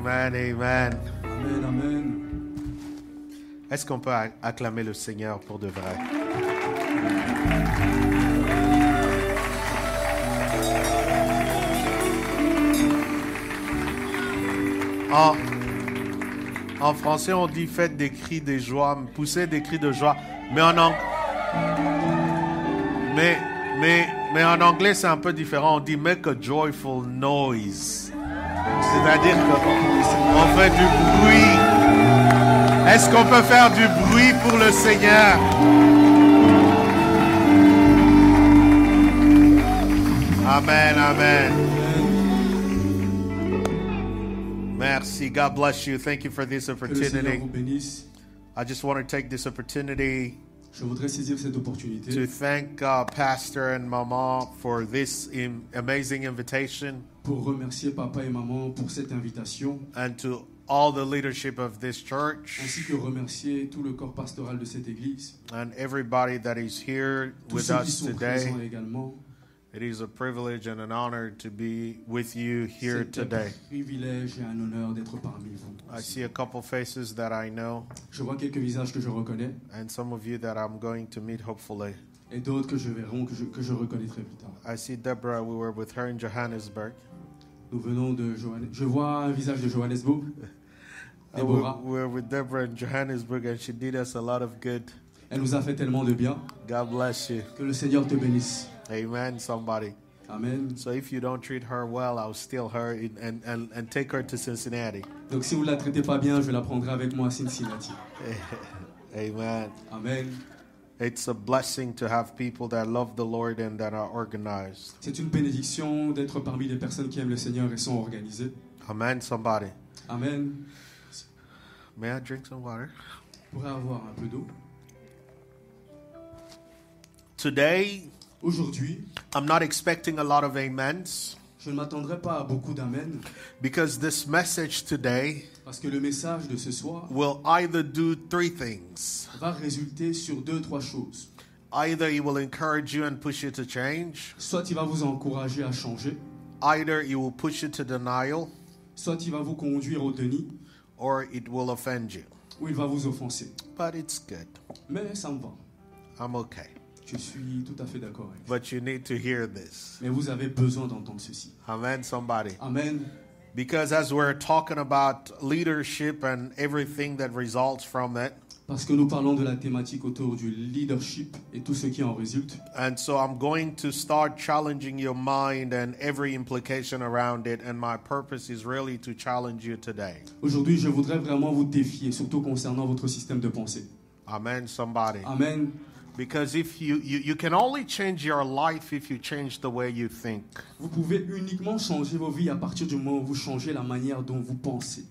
Amen, amen. Amen, amen. Est-ce qu'on peut acclamer le Seigneur pour de vrai? En français, on dit faites des cris de joie, poussez des cris de joie. Mais en anglais, c'est un peu différent. On dit make a joyful noise. C'est-à-dire qu'on fait du bruit. Est-ce qu'on peut faire du bruit pour le Seigneur? Amen, amen. Merci. God bless you. Thank you for this Que le Seigneur opportunity. vous bénisse. I just want to take this opportunity Je voudrais saisir cette opportunité to thank Pastor and Mama for this amazing invitation, pour remercier papa et maman pour cette invitation, and to all the leadership of this church, ainsi que remercier tout le corps pastoral de cette église, and everybody that is here tous with ceux qui us sont today. présents également. It is a privilege and an honor to be with you here C'est un today. privilège et un honneur d'être parmi vous. I see a couple faces that I know, Je vois quelques visages que je reconnais and some of you that I'm going to meet hopefully. et d'autres que je verrai, que je reconnaîtrai plus tard. I see Deborah. We were with her in Johannesburg. Nous venons de Johannesburg. Je vois un visage de Johannesburg. Déborah. We were with Deborah in Johannesburg, and she did us a lot of good. Elle nous a fait tellement de bien. God bless you. Que le Seigneur te bénisse. Amen, somebody. Amen. So if you don't treat her well, I'll steal her and take her to Cincinnati. Donc si vous ne la traitez pas bien, je la prendrai avec moi à Cincinnati. Amen. Amen. It's a blessing to have people that love the Lord and that are organized. C'est une bénédiction d'être parmi les personnes qui aiment le Seigneur et sont organisées. Amen, somebody. Amen. May I drink some water? Vous pourrez avoir un peu d'eau. Today, Aujourd'hui, I'm not expecting a lot of amens je ne m'attendrai pas à beaucoup d'amen because this message today parce que le message de ce soir will either do three things. va résulter sur 2-3 choses. Either it will encourage you and push you to change, Soit il va vous encourager à changer, either it will push you to denial, soit il va vous conduire au déni, or it will offend you. ou il va vous offenser. But it's good. Mais ça me va. I'm okay. Je suis tout à fait d'accord avec vous. But you need to hear this. Mais vous avez besoin d'entendre ceci. Amen, somebody. Amen. Because as we're talking about leadership and everything that results from it, Parce que nous parlons de la thématique autour du leadership et tout ce qui en résulte. and so I'm going to start challenging your mind and every implication around it, and my purpose is really to challenge you today. Aujourd'hui, je voudrais vraiment vous défier, surtout concernant votre système de pensée. Amen, somebody. Amen. Because if you can only change your life if you change the way you think. Vous pouvez uniquement changer vos vies à partir du moment où vous changez la manière dont vous pensez.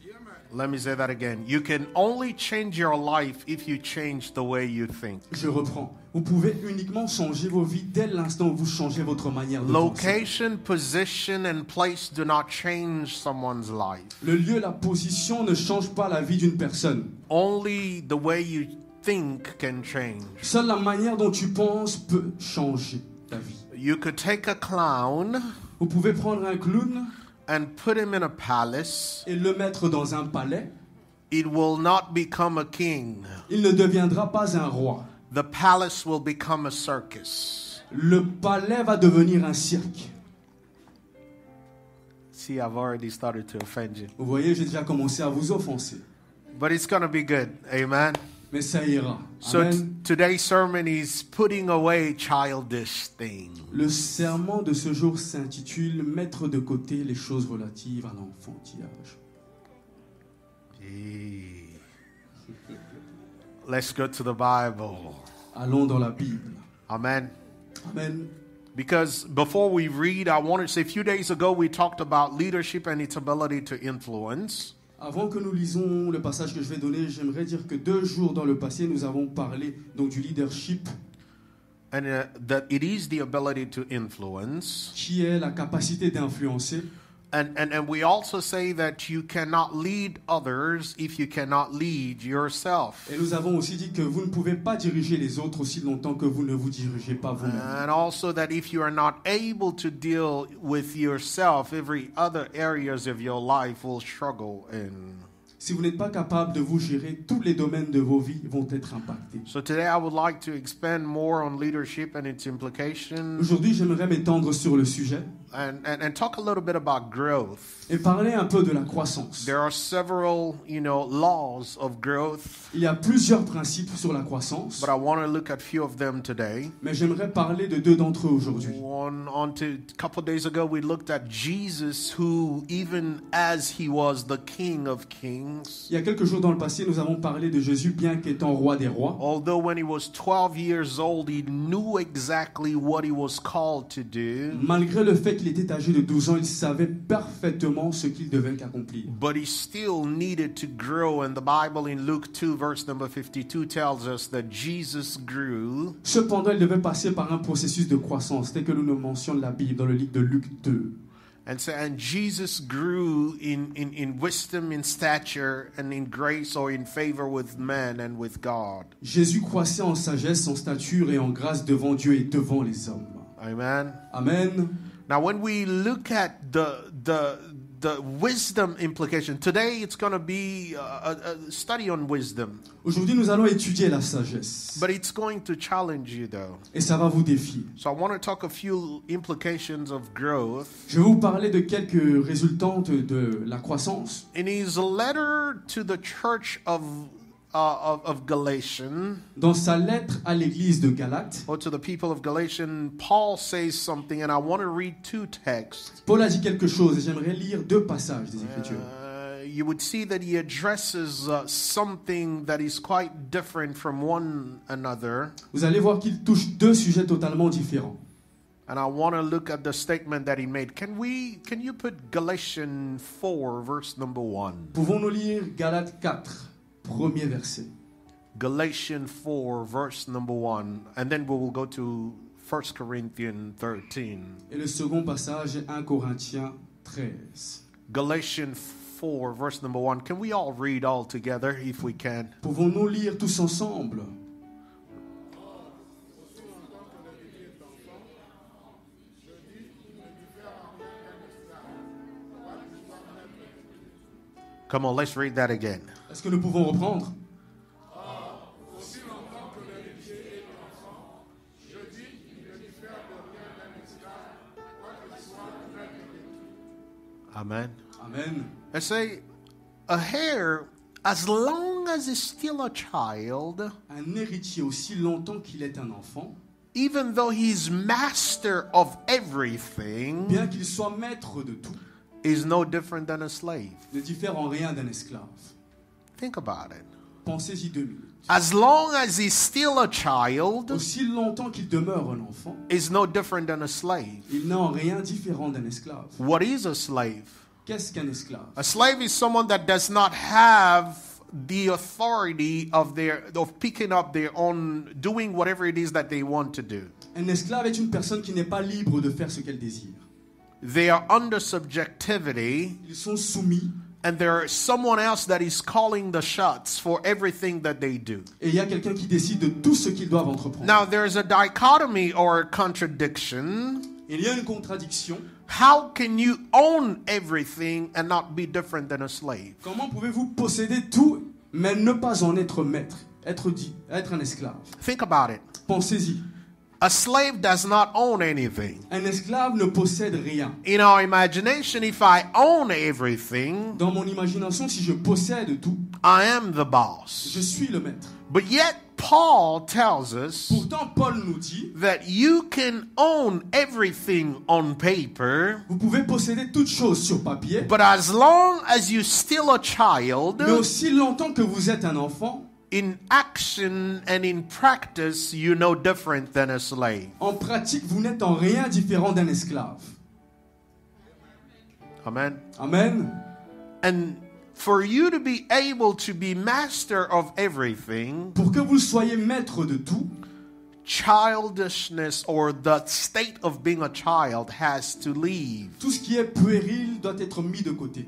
Let me say that again. You can only change your life if you change the way you think. Je reprends. Vous pouvez uniquement changer vos vies dès l'instant où vous changez votre manière de penser. Location, position, and place do not change someone's life. Le lieu, la position ne change pas la vie d'une personne. Only the way you think can change. Seule la manière dont tu penses peut changer ta vie. You could take a clown Vous pouvez prendre un clown and put him in a palace, et le mettre dans un palais, it will not become a king. il ne deviendra pas un roi. The palace will become a circus. Le palais va devenir un cirque. See, I've already started to offend you. Vous voyez, j'ai déjà commencé à vous offenser. But it's going to be good. Amen. Mais ça ira. So Amen. today's sermon is putting away childish things. Le sermon de ce jour s'intitule « Mettre de côté les choses relatives à l'enfantillage Let's go to the Bible. ». Allons dans la Bible. Amen. Amen. Because before we read, I wanted to say a few days ago we talked about leadership and its ability to influence. Avant que nous lisons le passage que je vais donner, j'aimerais dire que 2 jours dans le passé, nous avons parlé donc du leadership, And that it is the ability to influence. qui est la capacité d'influencer. And we also say that you cannot lead others if you cannot lead yourself. Et nous avons aussi dit que vous ne pouvez pas diriger les autres aussi longtemps que vous ne vous dirigez pas vous-même. And also that if you are not able to deal with yourself, every other areas of your life will struggle in. Si vous n'êtes pas capable de vous gérer, tous les domaines de vos vies vont être impactés. So today I would like to expand more on leadership and its implications Aujourd'hui, j'aimerais m'étendre sur le sujet and talk a little bit about growth. et parler un peu de la croissance. There are several, laws of growth, Il y a plusieurs principes sur la croissance, but I want to look at few of them today. mais j'aimerais parler de 2 d'entre eux aujourd'hui. A couple of days ago, we looked at Jesus, who, even as he was the King of Kings, Il y a quelques jours dans le passé, nous avons parlé de Jésus, bien qu'étant roi des rois. although when he was 12 years old, he knew exactly what he was called to do, Malgré le fait qu'il était âgé de 12 ans, il savait parfaitement ce qu'il devait accomplir. but he still needed to grow. And the Bible in Luke 2, verse number 52, tells us that Jesus grew. Cependant, il devait passer par un processus de croissance, tel que nous le mentionne la Bible dans le livre de Luc 2. And Jesus grew in wisdom, in stature, and in grace, or in favor with man and with God. Jésus croissait en sagesse, en stature et en grâce devant Dieu et devant les hommes. Amen. Amen. Now, when we look at the wisdom implication, today it's going to be a study on wisdom, Aujourd'hui, nous allons étudier la sagesse. but it's going to challenge you, though. Et ça va vous défier. So I want to talk a few implications of growth. Je vais vous parler de quelques résultantes de la croissance. In his letter to the church of Galatians, Dans sa lettre à l'église de Galate, or to the people of Galatians, Paul says something, and I want to read 2 texts. Paul a dit quelque chose et j'aimerais lire 2 passages des Écritures. You would see that he addresses something that is quite different from one another. Vous allez voir qu'il touche 2 sujets totalement différents. And I want to look at the statement that he made. Can you put Galatians 4, verse number 1? Pouvons-nous lire Galates 4, premier verset. Galatians 4, verse number 1. And then we will go to 1 Corinthians 13. Et le second passage est 1 Corinthiens 13. Galatians 4, verse number 1. Can we all read all together if we can? Pouvons-nous lire tous ensemble? Come on, let's read that again. Est-ce que nous pouvons reprendre? Amen. Amen. I say, a heir, as long as he's still a child, Un héritier aussi longtemps qu'il est un enfant, even though he's master of everything, bien qu'il soit maître de tout, is no different than a slave. ne diffère en rien d'un esclave. Think about it. Pensez-y 2 minutes. As long as he's still a child, Aussi longtemps qu'il demeure un enfant, is no different than a slave. il n'a en rien différent d'un esclave. What is a slave? Qu'est-ce qu'un esclave? A slave is someone that does not have the authority of picking up their own, doing whatever it is that they want to do. Un esclave est une personne qui n'est pas libre de faire ce qu'elle désire. They are under subjectivity, Ils sont soumis and there is someone else that is calling the shots for everything that they do. et il y a quelqu'un qui décide de tout ce qu'ils doivent entreprendre. Now, there is a dichotomy or a contradiction. Il y a une contradiction. How can you own everything and not be different than a slave? Comment pouvez-vous posséder tout, mais ne pas en être maître, être un esclave? Think about it. Pensez-y. A slave does not own anything. Un esclave ne possède rien. In our imagination, if I own everything, Dans mon imagination, si je possède tout, I am the boss. je suis le maître. But yet, Paul tells us Pourtant, Paul nous dit, that you can own everything on paper, vous pouvez posséder toutes choses sur papier, but as long as you're still a child, mais aussi longtemps que vous êtes un enfant, in action and in practice, you're no different than a slave. en pratique, vous n'êtes en rien différent d'un esclave. Amen. Amen. And for you to be able to be master of everything, Pour que vous soyez maître de tout, childishness or the state of being a child has to leave. tout ce qui est puéril doit être mis de côté.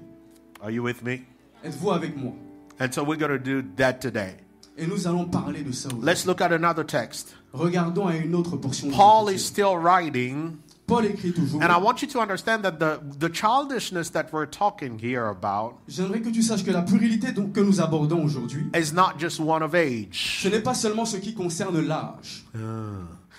Are you with me? Êtes-vous avec moi? And so we're going to do that today. Et nous allons parler de ça aujourd'hui. Let's look at another text. Regardons à une autre portion de Paul is l'Écriture. still writing, Paul écrit toujours. and I want you to understand that the childishness that we're talking here about J'aimerais que tu saches que la puérilité que nous abordons aujourd'hui, is not just one of age. ce n'est pas seulement ce qui concerne l'âge.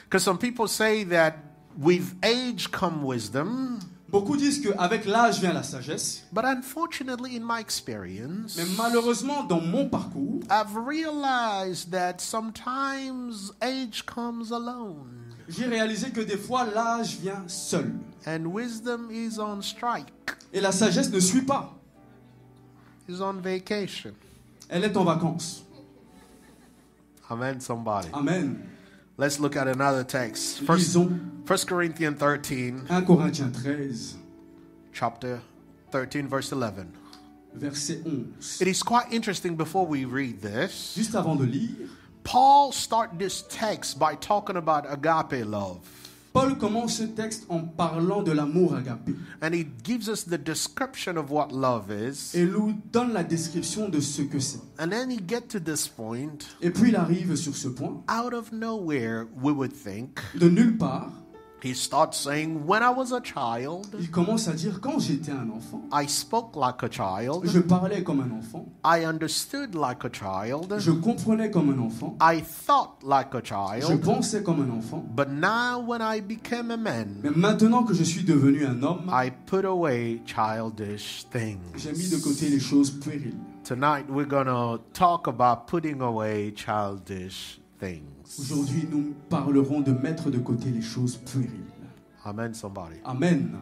Because some people say that with age come wisdom, Beaucoup disent qu'avec l'âge vient la sagesse, but unfortunately, in my experience, mais malheureusement, dans mon parcours, I've realized that sometimes age comes alone, j'ai réalisé que des fois, l'âge vient seul. and wisdom is on strike, Et la sagesse ne suit pas. is on vacation. Elle est en vacances. Amen, somebody. Amen. Let's look at another text. First Lisons Corinthians 13, 1 Corinthiens 13, chapter 13, verse 11. verset 11. It is quite interesting before we read this. Juste avant de lire, Paul starts this text by talking about agape love. Paul commence ce texte en parlant de l'amour agapé. And he gives us the description of what love is. Et nous donne la description de ce que c'est. And then he gets to this point. Et puis il arrive sur ce point. Out of nowhere, we would think, De nulle part, he starts saying, when I was a child, il commence à dire, quand j'étais un enfant, I spoke like a child. je parlais comme un enfant, I understood like a child. je comprenais comme un enfant, I thought like a je child. pensais comme un enfant. But now when I became a man, Mais maintenant que je suis devenu un homme, I put away childish things. j'ai mis de côté les choses puériles. Tonight we're going to talk about putting away childish things. Aujourd'hui, nous parlerons de mettre de côté les choses puériles. Amen, somebody. Amen.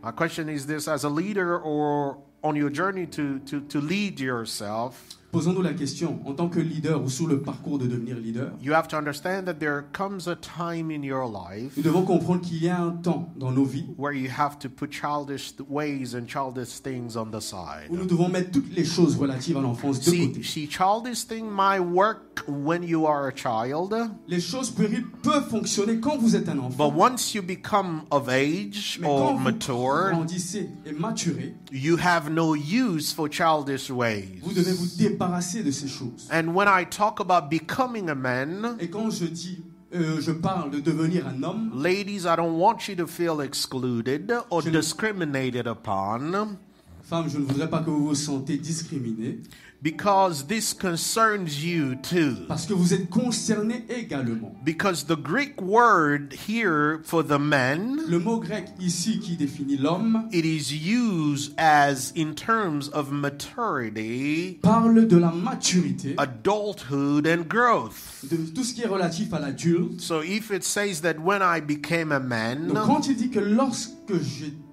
My question is this: as a leader or on your journey to lead yourself, Posons-nous la question, en tant que leader ou sur le parcours de devenir leader, you have to understand that there comes a time in your life nous devons comprendre qu'il y a un temps dans nos vies where you have to put childish ways and childish things on the où side. nous devons mettre toutes les choses relatives à l'enfance de côté. See, childish thing might work when you are a child, Les choses puériles peuvent fonctionner quand vous êtes un enfant, but once you become of age mais quand or vous mature, grandissez et maturez, you have no use for childish ways. vous devez vous débarrasser de ces choses. And when I talk about becoming a man, Et quand je parle de devenir un homme, ladies, I don't want you to feel excluded or Je ne- discriminated upon, femme, je ne voudrais pas que vous vous sentez discriminé, because this concerns you too. parce que vous êtes concerné également. Because the Greek word here for the man, Le mot grec ici qui définit l'homme it is used as in terms of maturity, parle de la maturité, adulthood, and growth. de tout ce qui est relatif à l'adulte. So if it says that when I became a man, Donc quand il dit que lorsque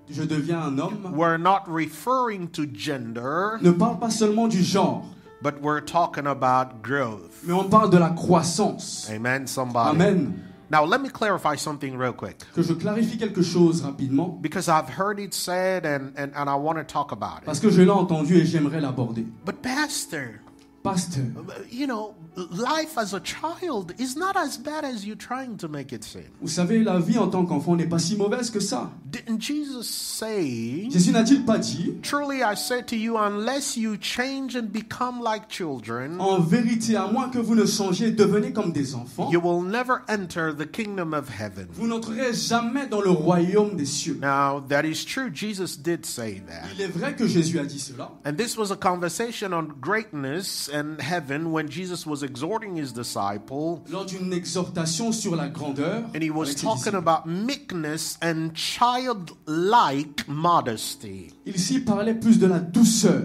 je deviens un homme, we're not referring to gender, ne parle pas seulement du genre, but we're talking about growth. mais on parle de la croissance. Amen, somebody. Amen. Now, let me clarify something real quick, Que je clarifie quelque chose rapidement, because I've heard it said and I want to talk about parce it. que je l'ai entendu et j'aimerais l'aborder. But Pastor, Pasteur, You know, life as a child is not as bad as you're trying to make it seem. vous savez, la vie en tant qu'enfant n'est pas si mauvaise que ça. Didn't Jesus say, Jésus n'a-t-il pas dit, truly I say to you, unless you change and become like children, en vérité, à moins que vous ne changiez et devenez comme des enfants, you will never enter the kingdom of heaven. vous n'entrerez jamais dans le royaume des cieux. Now, that is true. Jesus did say that. Il est vrai que Jésus a dit cela. And this was a conversation on greatness and heaven when Jesus was exhorting his disciple, Lors d'une exhortation sur la grandeur, and he was avec ses talking disciples. about meekness and childlike modesty. Il ici parlait plus de la douceur.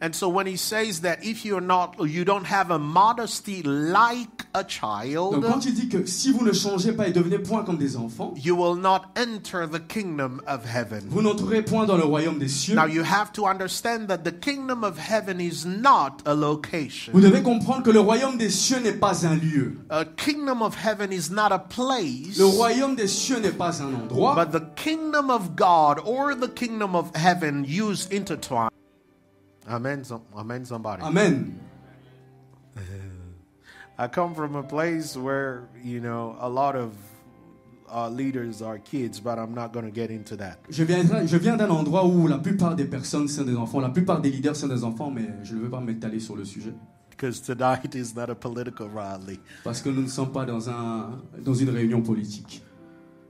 And so when he says that if you don't have a modesty like a Donc child, quand il dit que si vous ne changez pas et devenez point comme des enfants, you will not enter the kingdom of heaven. vous n'entrerez point dans le royaume des cieux. Now you have to understand that the kingdom of heaven is not a location. Vous devez comprendre que le royaume des cieux n'est pas un lieu. A kingdom of heaven is not a place, Le royaume des cieux n'est pas un endroit. but the kingdom of God or the kingdom of heaven used intertwined. Amen. Amen. Somebody. Amen. I come from a place where a lot of leaders are kids, but I'm not going to get into that. Je viens d'un endroit où la plupart des personnes sont des enfants, la plupart des leaders sont des enfants, mais je ne veux pas m'étaler sur le sujet. Because tonight is not a political rally. Parce que nous ne sommes pas dans une réunion politique.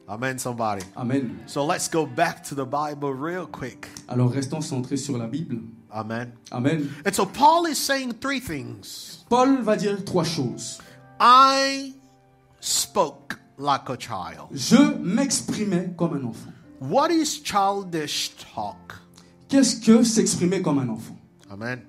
Amen. Somebody. Amen. So let's go back to the Bible real quick. Alors restons centrés sur la Bible. Amen. Amen. And so Paul is saying three things. Paul va dire trois choses. I spoke like a child. Je m'exprimais comme un enfant. What is childish talk? Qu'est-ce que s'exprimer comme un enfant? Amen.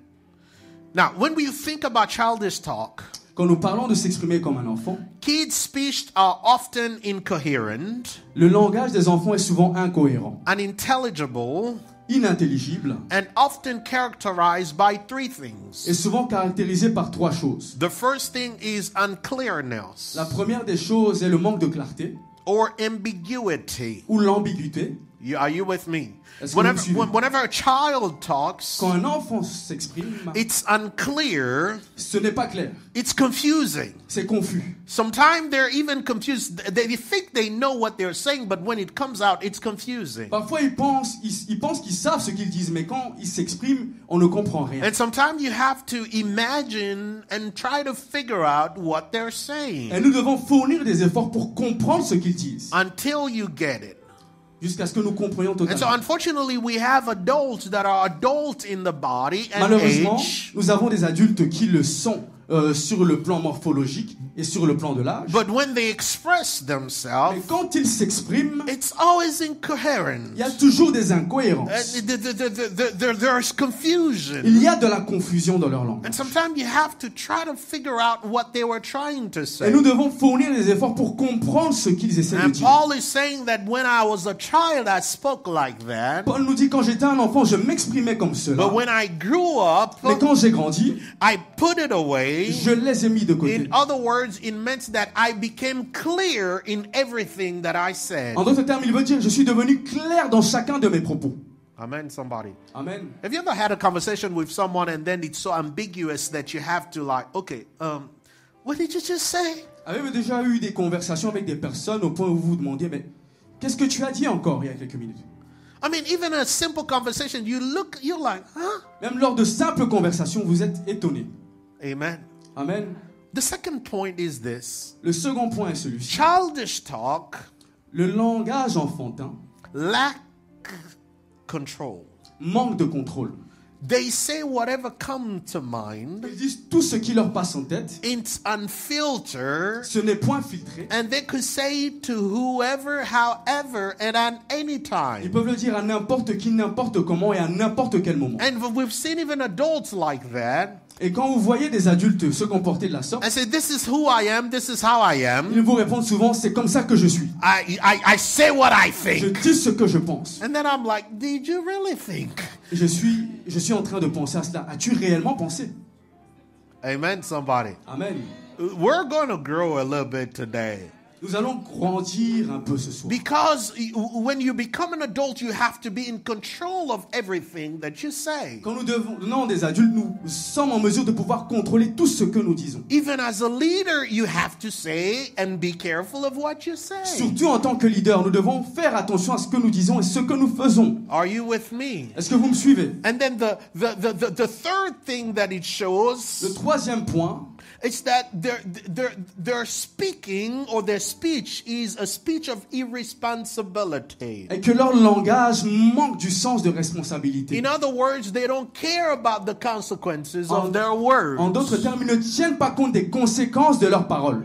Now, when we think about childish talk, Quand nous parlons de s'exprimer comme un enfant, kids' speech are often incoherent, le langage des enfants est souvent incohérent, unintelligible, inintelligible and often characterized by three things. et souvent caractérisé par trois choses. The first thing is unclearness La première des choses est le manque de clarté or ambiguity. ou l'ambiguïté. Are you with me? Est-ce que vous me suivez? Whenever a child talks, Quand un enfant s'exprime, it's unclear, ce n'est pas clair, it's confusing. c'est confus. Sometimes they're even confused. They think they know what they're saying, but when it comes out, it's confusing. Parfois ils pensent qu'ils savent ce qu'ils disent, mais quand ils s'expriment, on ne comprend rien. And sometimes you have to imagine and try to figure out what they're saying Et nous devons fournir des efforts pour comprendre ce qu'ils disent, until you get it. jusqu'à ce que nous comprenions And so totalement. unfortunately, we have adults that are adults in the body and Malheureusement, age, nous avons des adultes qui le sont sur le plan morphologique et sur le plan de l'âge. but when they express Mais themselves, quand ils s'expriment, it's always incoherent. il y a toujours des incohérences. There's confusion. Il y a de la confusion dans leur langue. And sometimes you have to try to figure out what they were trying to Et say. nous devons fournir des efforts pour comprendre ce qu'ils essaient de And dire. Paul is saying that when I was a child, I spoke like that. Paul nous dit, quand j'étais un enfant, je m'exprimais comme cela. But when I grew up, Mais quand j'ai grandi, I put it away. je les ai mis de côté. In other words, it meant that I became clear in everything that I said. En d'autres termes, il veut dire, je suis devenu clair dans chacun de mes propos. Amen, somebody. Amen. Have you ever had a conversation with someone and then it's so ambiguous that you have to okay, what did you just say? Avez-vous déjà eu des conversations avec des personnes au point où vous vous demandiez, mais qu'est-ce que tu as dit encore il y a quelques minutes? I mean, even a simple conversation, you're like, huh? Même lors de simples conversations, vous êtes étonné. Amen. Amen. The second point is this. Le second point est celui-ci. Childish talk Le langage enfantin lack control. manque de contrôle. They say whatever comes to mind. Ils disent tout ce qui leur passe en tête. It's unfiltered. Ce n'est point filtré. And they could say it to whoever, however, and at any Ils time. peuvent le dire à n'importe qui, n'importe comment et à n'importe quel moment. And we've seen even adults like that. Et quand vous voyez des adultes se comporter de la sorte, I say, this is who I am, this is how I am. ils vous répondent souvent, c'est comme ça que je suis. I say what I Je think. dis ce que je pense. And then I'm like, did you really think? Et je suis en train de penser à cela. As-tu réellement pensé? Amen, somebody. Amen. We're going to grow a little bit today. Nous allons grandir un peu ce soir. Because when you become an adult, you have to be in control of everything that you say. Quand nous devenons des adultes, nous sommes en mesure de pouvoir contrôler tout ce que nous disons. Even as a leader, you have to say and be careful of what you say. Surtout en tant que leader, nous devons faire attention à ce que nous disons et ce que nous faisons. Are you with me? Est-ce que vous me suivez? And then the third thing that it shows Le troisième point, is that their speaking or their speech is a speech of irresponsibility. est que leur langage manque du sens de responsabilité. In other words, they don't care about the consequences of their words. En d'autres termes, ils ne tiennent pas compte des conséquences de leurs paroles.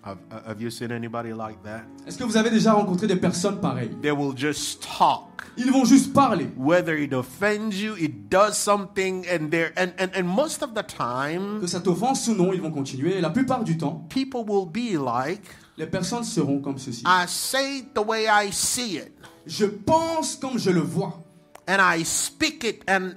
Have you seen anybody like that? Est-ce que vous avez déjà rencontré des personnes pareilles? They will just talk. Ils vont juste parler. Whether it offends you, it does something, and most of the time, Que ça t'offense ou non, ils vont continuer. Et la plupart du temps, people will be like, les personnes seront comme ceci. I say it the way I see it. Je pense comme je le vois. And I speak it, and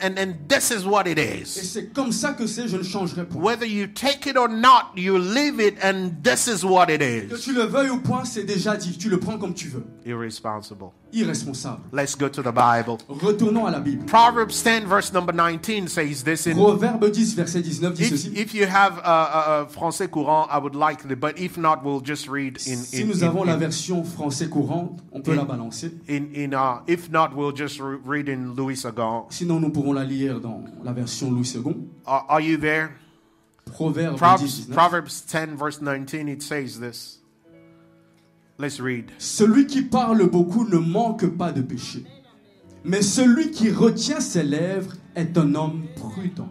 this is what it Et is. c'est comme ça que c'est, je ne changerai pas. Whether you take it or not, you live it, and this is what it Que is. tu le veuilles ou point, c'est déjà dit. Tu le prends comme tu veux. Irresponsible. Irresponsable. Let's go to the Bible. Retournons à la Bible. Proverbs 10, verse number 19 says this in... Proverbe 10, verset 19 dit ceci. If you have a français courant, I would like it, but if not, we'll just read in... Si nous avons la version français courante, on peut la balancer. If not, we'll just read in Louis II. Sinon, nous pourrons la lire dans la version Louis II. Are you there? Proverbe 10, Proverbs 19. 10, verse 19, it says this. Let's read. Celui qui parle beaucoup ne manque pas de péché. Mais celui qui retient ses lèvres est un homme prudent.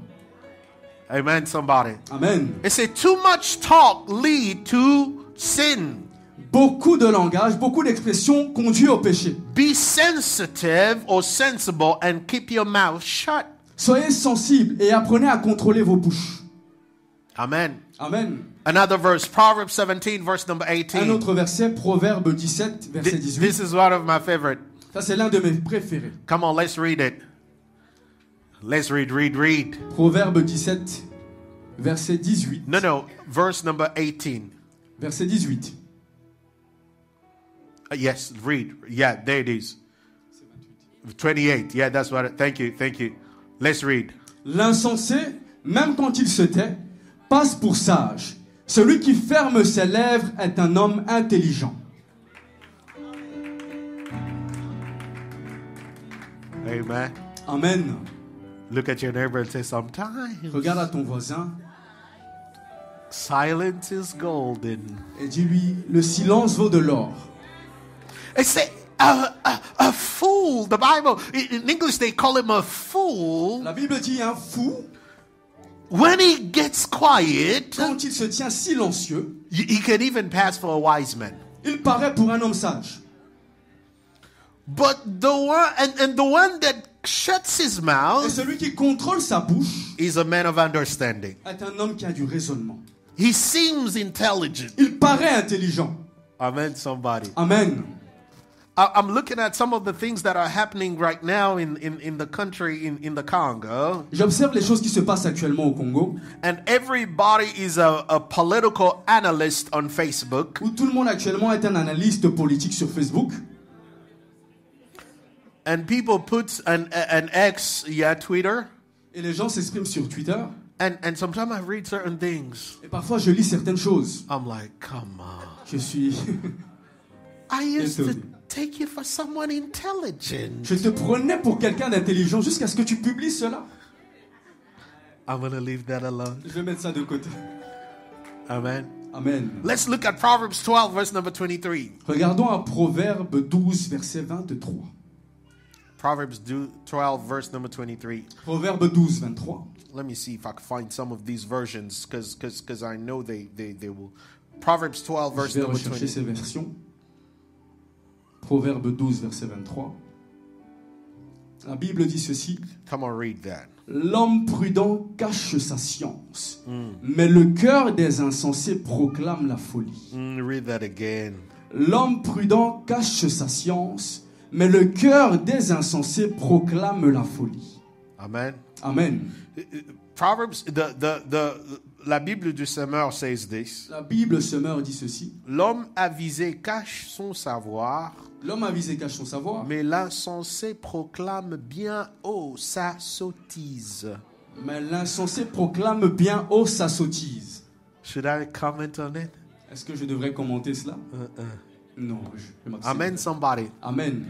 Amen, somebody. Amen. It says, too much talk lead to sin. Beaucoup de langage, beaucoup d'expressions conduit au péché. Be sensitive or sensible and keep your mouth shut. Soyez sensibles et apprenez à contrôler vos bouches. Amen. Amen. Another verse, Proverbs 17, verse number Un 18. autre verset, Proverbe 17, verset 18. This is one of my favorite. Ça, c'est l'un de mes préférés. Come on, let's read it. Let's read. Proverbe 17, verset 18. No, verse number 18. Verset 18. Yes, read. Yeah, there it is. 28. Yeah, that's what. Thank you. Let's read. L'insensé, même quand il se tait, passe pour sage. Celui qui ferme ses lèvres est un homme intelligent. Amen. Amen. Look at your neighbor and say, sometimes Regarde à ton voisin silence is golden. et dis-lui, le silence vaut de l'or. It say a fool. The Bible in English they call him a fool. La Bible dit un fou, When he gets quiet, quand il se tient silencieux, he can even pass for a wise man. il paraît pour un homme sage. But the one that shuts his Et mouth celui qui contrôle sa bouche is a man of understanding. est un homme qui a du raisonnement. He seems intelligent. Il paraît intelligent. Amen, somebody. Amen. I'm looking at some of the things that are happening right now in the country, in the Congo. J'observe les choses qui se passent actuellement au Congo, And everybody is a political analyst on Facebook. où tout le monde actuellement est un analyste politique sur Facebook. And people put an X, Twitter. Et les gens s'expriment sur Twitter. And sometimes I read certain things. Et parfois, je lis certaines choses. I'm like, come on. Je suis... I used to Étonné. take you for someone intelligent. Je te prenais pour quelqu'un d'intelligent jusqu'à ce que tu publies cela. I'm going to leave that alone. Je vais mettre ça de côté. Amen. Amen. Let's look at Proverbs 12, verse number 23. Regardons à Proverbe 12, verset 23. Proverbs 12, verse number 23. Proverbe 12, 23. Let me see if I can find some of these versions, because I know they will. Proverbs 12, verse Je vais number rechercher 20. ces versions. Proverbe 12, verset 23. La Bible dit ceci. Come on, read that. L'homme prudent cache sa science, mais le cœur des insensés proclame la folie. Read that again. L'homme prudent cache sa science, mais le cœur des insensés proclame la folie. Amen. Amen. Proverbs, la Bible du Semeur says this. La Bible Semeur dit ceci. L'homme avisé cache son savoir, L'homme avisé cache son savoir, mais l'insensé proclame bien haut sa sottise. mais l'insensé proclame bien haut sa sottise. Should I comment on it? Est-ce que je devrais commenter cela? Non, je m'abstiens. Amen, somebody. Amen.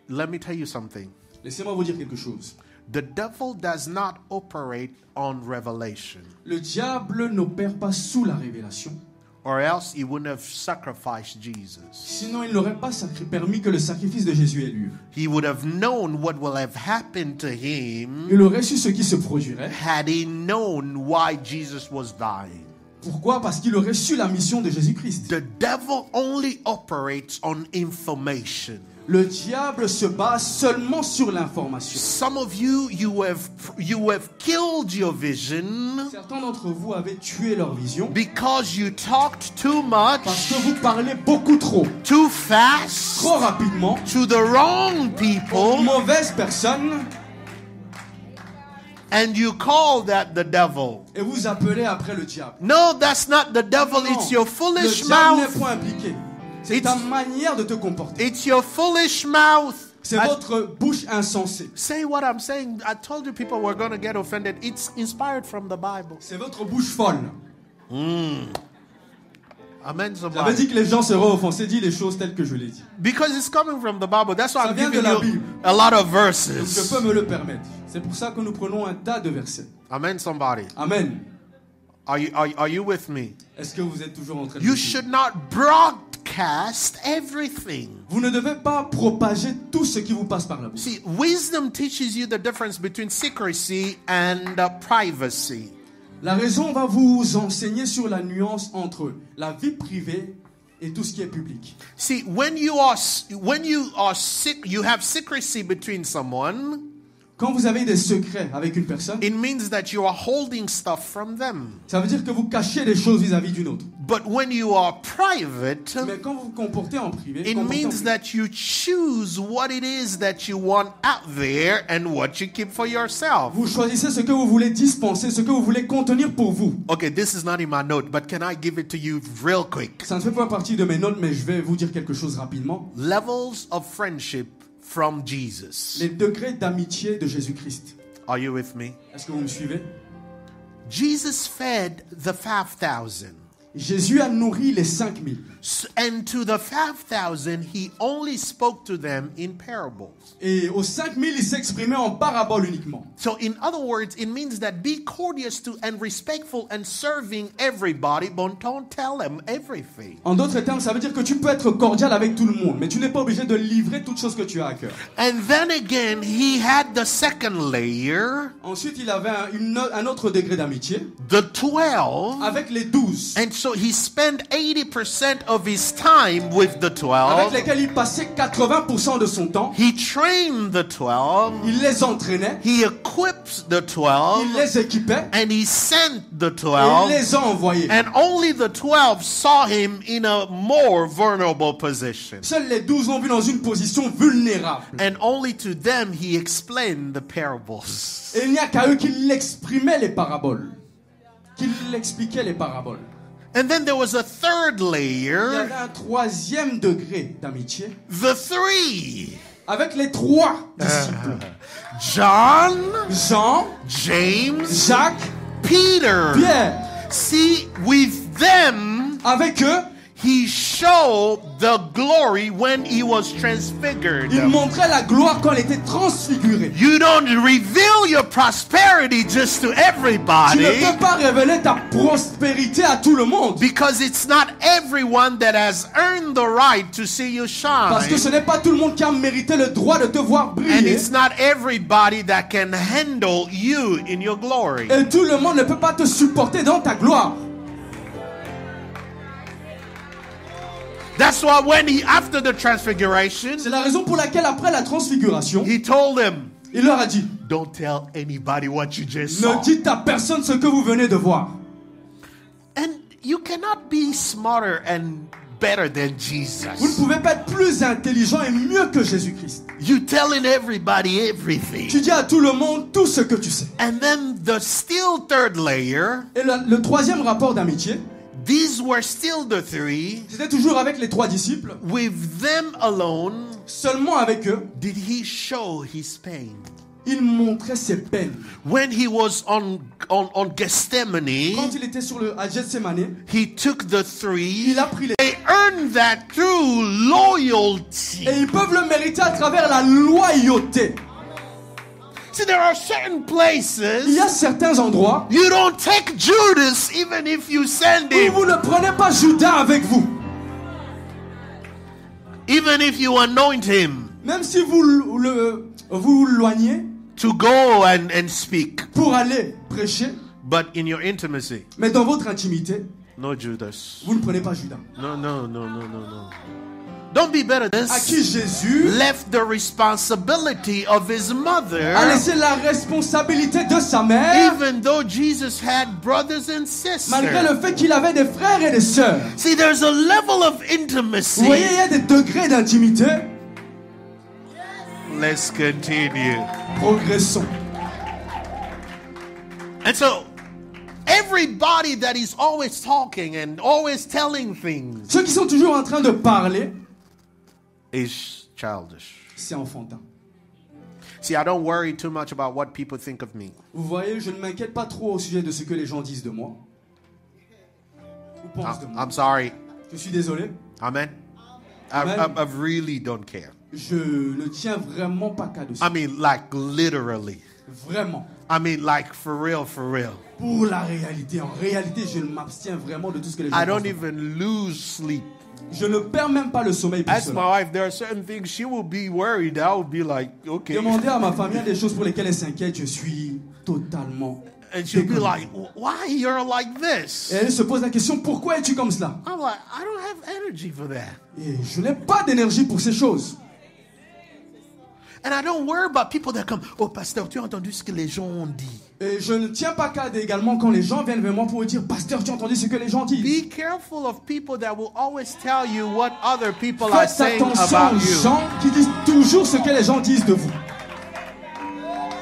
Let me tell you something. Laissez-moi vous dire quelque chose. The devil does not operate on revelation, Le diable n'opère pas sous la révélation. or else he wouldn't have sacrificed Jesus. Sinon, il n'aurait pas permis que le sacrifice de Jésus ait lieu. He would have known what will have happened to him Il aurait su ce qui se produirait. had he known why Jesus was dying. Pourquoi? Parce qu'il aurait su la mission de Jésus-Christ. The devil only operates on information. Le diable se base seulement sur l'information. Some of you have killed your vision Certains d'entre vous avaient tué leur vision because you talked too parce much, que vous parlez beaucoup trop, too fast, trop rapidement, to the wrong aux people, mauvaises personnes, and you call that the devil. et vous appelez après le diable. No, that's not the devil. Non, It's your le foolish diable n'est mouth. point impliqué. C'est ta manière de te comporter. It's your foolish mouth. C'est votre bouche insensée. Say what I'm saying. I told you people were going to get offended. It's inspired from the Bible. C'est votre bouche folle. Amen, J'avais somebody. dit que les gens seraient offensés. Dis les choses telles que je les dis. Because it's coming from the Bible. That's why Ça I'm vient de giving la you Bible. a lot of Donc, je verses. peux me le permettre. C'est pour ça que nous prenons un tas de versets. Amen, somebody. Amen. Are you with me? Est-ce que vous êtes toujours en train de You me should not broadcast everything. Vous ne devez pas propager tout ce qui vous passe par la bouche. See, wisdom teaches you the difference between secrecy and privacy. La raison va vous enseigner sur la nuance entre la vie privée et tout ce qui est public. See, when you are sick, you have secrecy between someone. Quand vous avez des secrets avec une personne, It means that you are holding stuff from them. ça veut dire que vous cachez des choses vis-à-vis d'une autre. But when you are private, Mais quand vous vous comportez en privé, it means that you choose what it is that you want out there and what you keep for yourself. vous choisissez ce que vous voulez dispenser, ce que vous voulez contenir pour vous. Okay, this is not in my note, but can I give it to you real quick? Ça ne fait pas partie de mes notes, mais je vais vous dire quelque chose rapidement. Levels of friendship from Jesus. Les degrés d'amitié de Jésus-Christ. Are you with me? Est-ce que vous me suivez? Jesus fed the 5,000. Jésus a nourri les 5000. And to the 5,000, he only spoke to them in parables. Et aux 5000, il s'exprimait en parabole uniquement. So in other words, it means that be courteous to and respectful and serving everybody, but don't tell them everything. En d'autres termes, ça veut dire que tu peux être cordial avec tout le monde, mais tu n'es pas obligé de livrer toutes choses que tu as à cœur. And then again, he had the second layer, Ensuite, il avait un autre degré d'amitié the 12. avec les 12, And so he spent 80% of his time with the avec 12. lesquels il passait 80% de son temps. He trained the 12. Il les entraînait, He equips the il 12. les équipait And he sent the et il 12. les a envoyés. And only the 12 saw him in a more vulnerable position. Seuls les 12 l'ont vu dans une position vulnérable. And only to them he explained the parables. Et il n'y a qu'à eux qu'il exprimait les paraboles, qu'il expliquait les paraboles. And then there was a third Il y layer, avait un troisième degré d'amitié the 3. avec les 3 disciples. John, Jean, James, Jacques, Peter. Pierre. See, with them, Avec eux, he showed the glory when he was transfigured. il montrait la gloire quand il était transfiguré. You don't reveal your prosperity just to Tu ne everybody, peux pas révéler ta prospérité à tout le monde. because it's not everyone that has earned the right to see you Parce que shine. ce n'est pas tout le monde qui a mérité le droit de te voir And briller. it's not everybody that can handle you in your glory. Et tout le monde ne peut pas te supporter dans ta gloire. That's why when he, after the transfiguration, C'est la raison pour laquelle après la transfiguration, he told them, il leur a dit, don't tell anybody what you just ne saw. dites à personne ce que vous venez de voir. And you cannot be smarter and better than Vous ne Jesus. pouvez pas être plus intelligent et mieux que Jésus-Christ. You telling everybody everything. Tu dis à tout le monde tout ce que tu sais. And then the still third layer, Et le troisième rapport d'amitié, these were still the three. c'était toujours avec les 3 disciples. With them alone, Seulement avec eux, did he show his pain. il montrait ses peines. When he was on Quand Gethsemane, il était à Gethsemane, he took the three. il a pris les... They earned that through loyalty. Et ils peuvent le mériter à travers la loyauté. See, there are certain places Il y a certains endroits you don't take Judas even if you send où him, vous ne prenez pas Judas avec vous. even if you anoint him Même si vous loignez to go and speak. pour aller prêcher, But in your intimacy, mais dans votre intimité, no Judas. vous ne prenez pas Judas. No. Don't be better than À this. qui Jésus Left the responsibility of his mother, a laissé la responsabilité de sa mère, even though Jesus had brothers and malgré sisters. le fait qu'il avait des frères et des sœurs. See, there's a level of Vous intimacy. voyez, il y a des degrés d'intimité. Let's continue. Progressons. And so, everybody that is always talking and always telling things Ceux qui sont toujours en train de parler, is childish. c'est enfantin. See, I don't worry too much about what people think of me. Vous voyez, je ne m'inquiète pas trop au sujet de ce que les gens disent de moi. Ou pensent de moi. I'm sorry. Je suis désolé. Amen. Amen. I really don't care. Je ne tiens vraiment pas qu'à de ça. I mean, like literally. Vraiment. I mean, like for real, for real. Pour la réalité. En réalité, je m'abstiens vraiment de tout ce que les gens I don't pensent. even lose sleep. Je ne perds même pas le sommeil pour Ask my cela. wife, there are certain things she will be worried. I will be like, okay. Demandez à ma famille des choses pour lesquelles elle s'inquiète. Je suis totalement... And she'll be déconné. like, why you're like this? Et elle se pose la question, pourquoi es-tu comme cela? I'm like, I don't have energy for that. Et je n'ai pas d'énergie pour ces choses. And I don't worry about people that come, oh, pasteur, tu as entendu ce que les gens ont dit. Et je ne tiens pas qu'à également quand les gens viennent vers moi pour me dire, pasteur, tu as entendu ce que les gens disent? Be careful of people that will always tell you what other people are Faites saying attention about aux you. gens qui disent toujours ce que les gens disent de vous.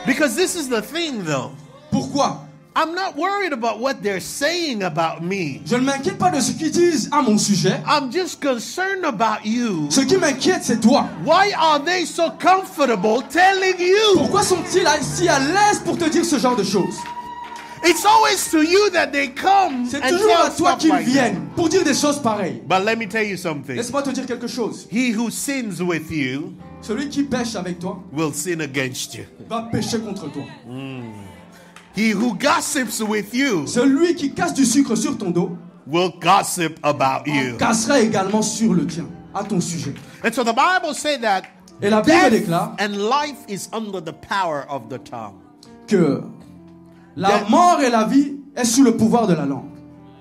Because this is the thing, though. Pourquoi? I'm not worried about what they're saying about me. Je ne m'inquiète pas de ce qu'ils disent à mon sujet. I'm just concerned about you. Ce qui m'inquiète, c'est toi. Why are they so comfortable telling you? Pourquoi sont-ils si à l'aise pour te dire ce genre de choses? It's always to you that they come C'est and toujours à tell toi stuff qu'ils like that. viennent pour dire des choses pareilles. But let me tell you something. Laisse-moi te dire quelque chose. He who sins with you Celui qui pêche avec toi will sin against you. va pécher contre toi. He who gossips with you Celui qui casse du sucre sur ton dos will gossip about you. cassera également sur le tien, à ton sujet. And so the Bible said that Et la Bible death déclare and life is under the power of the tongue. que la mort et la vie est sous le pouvoir de la langue.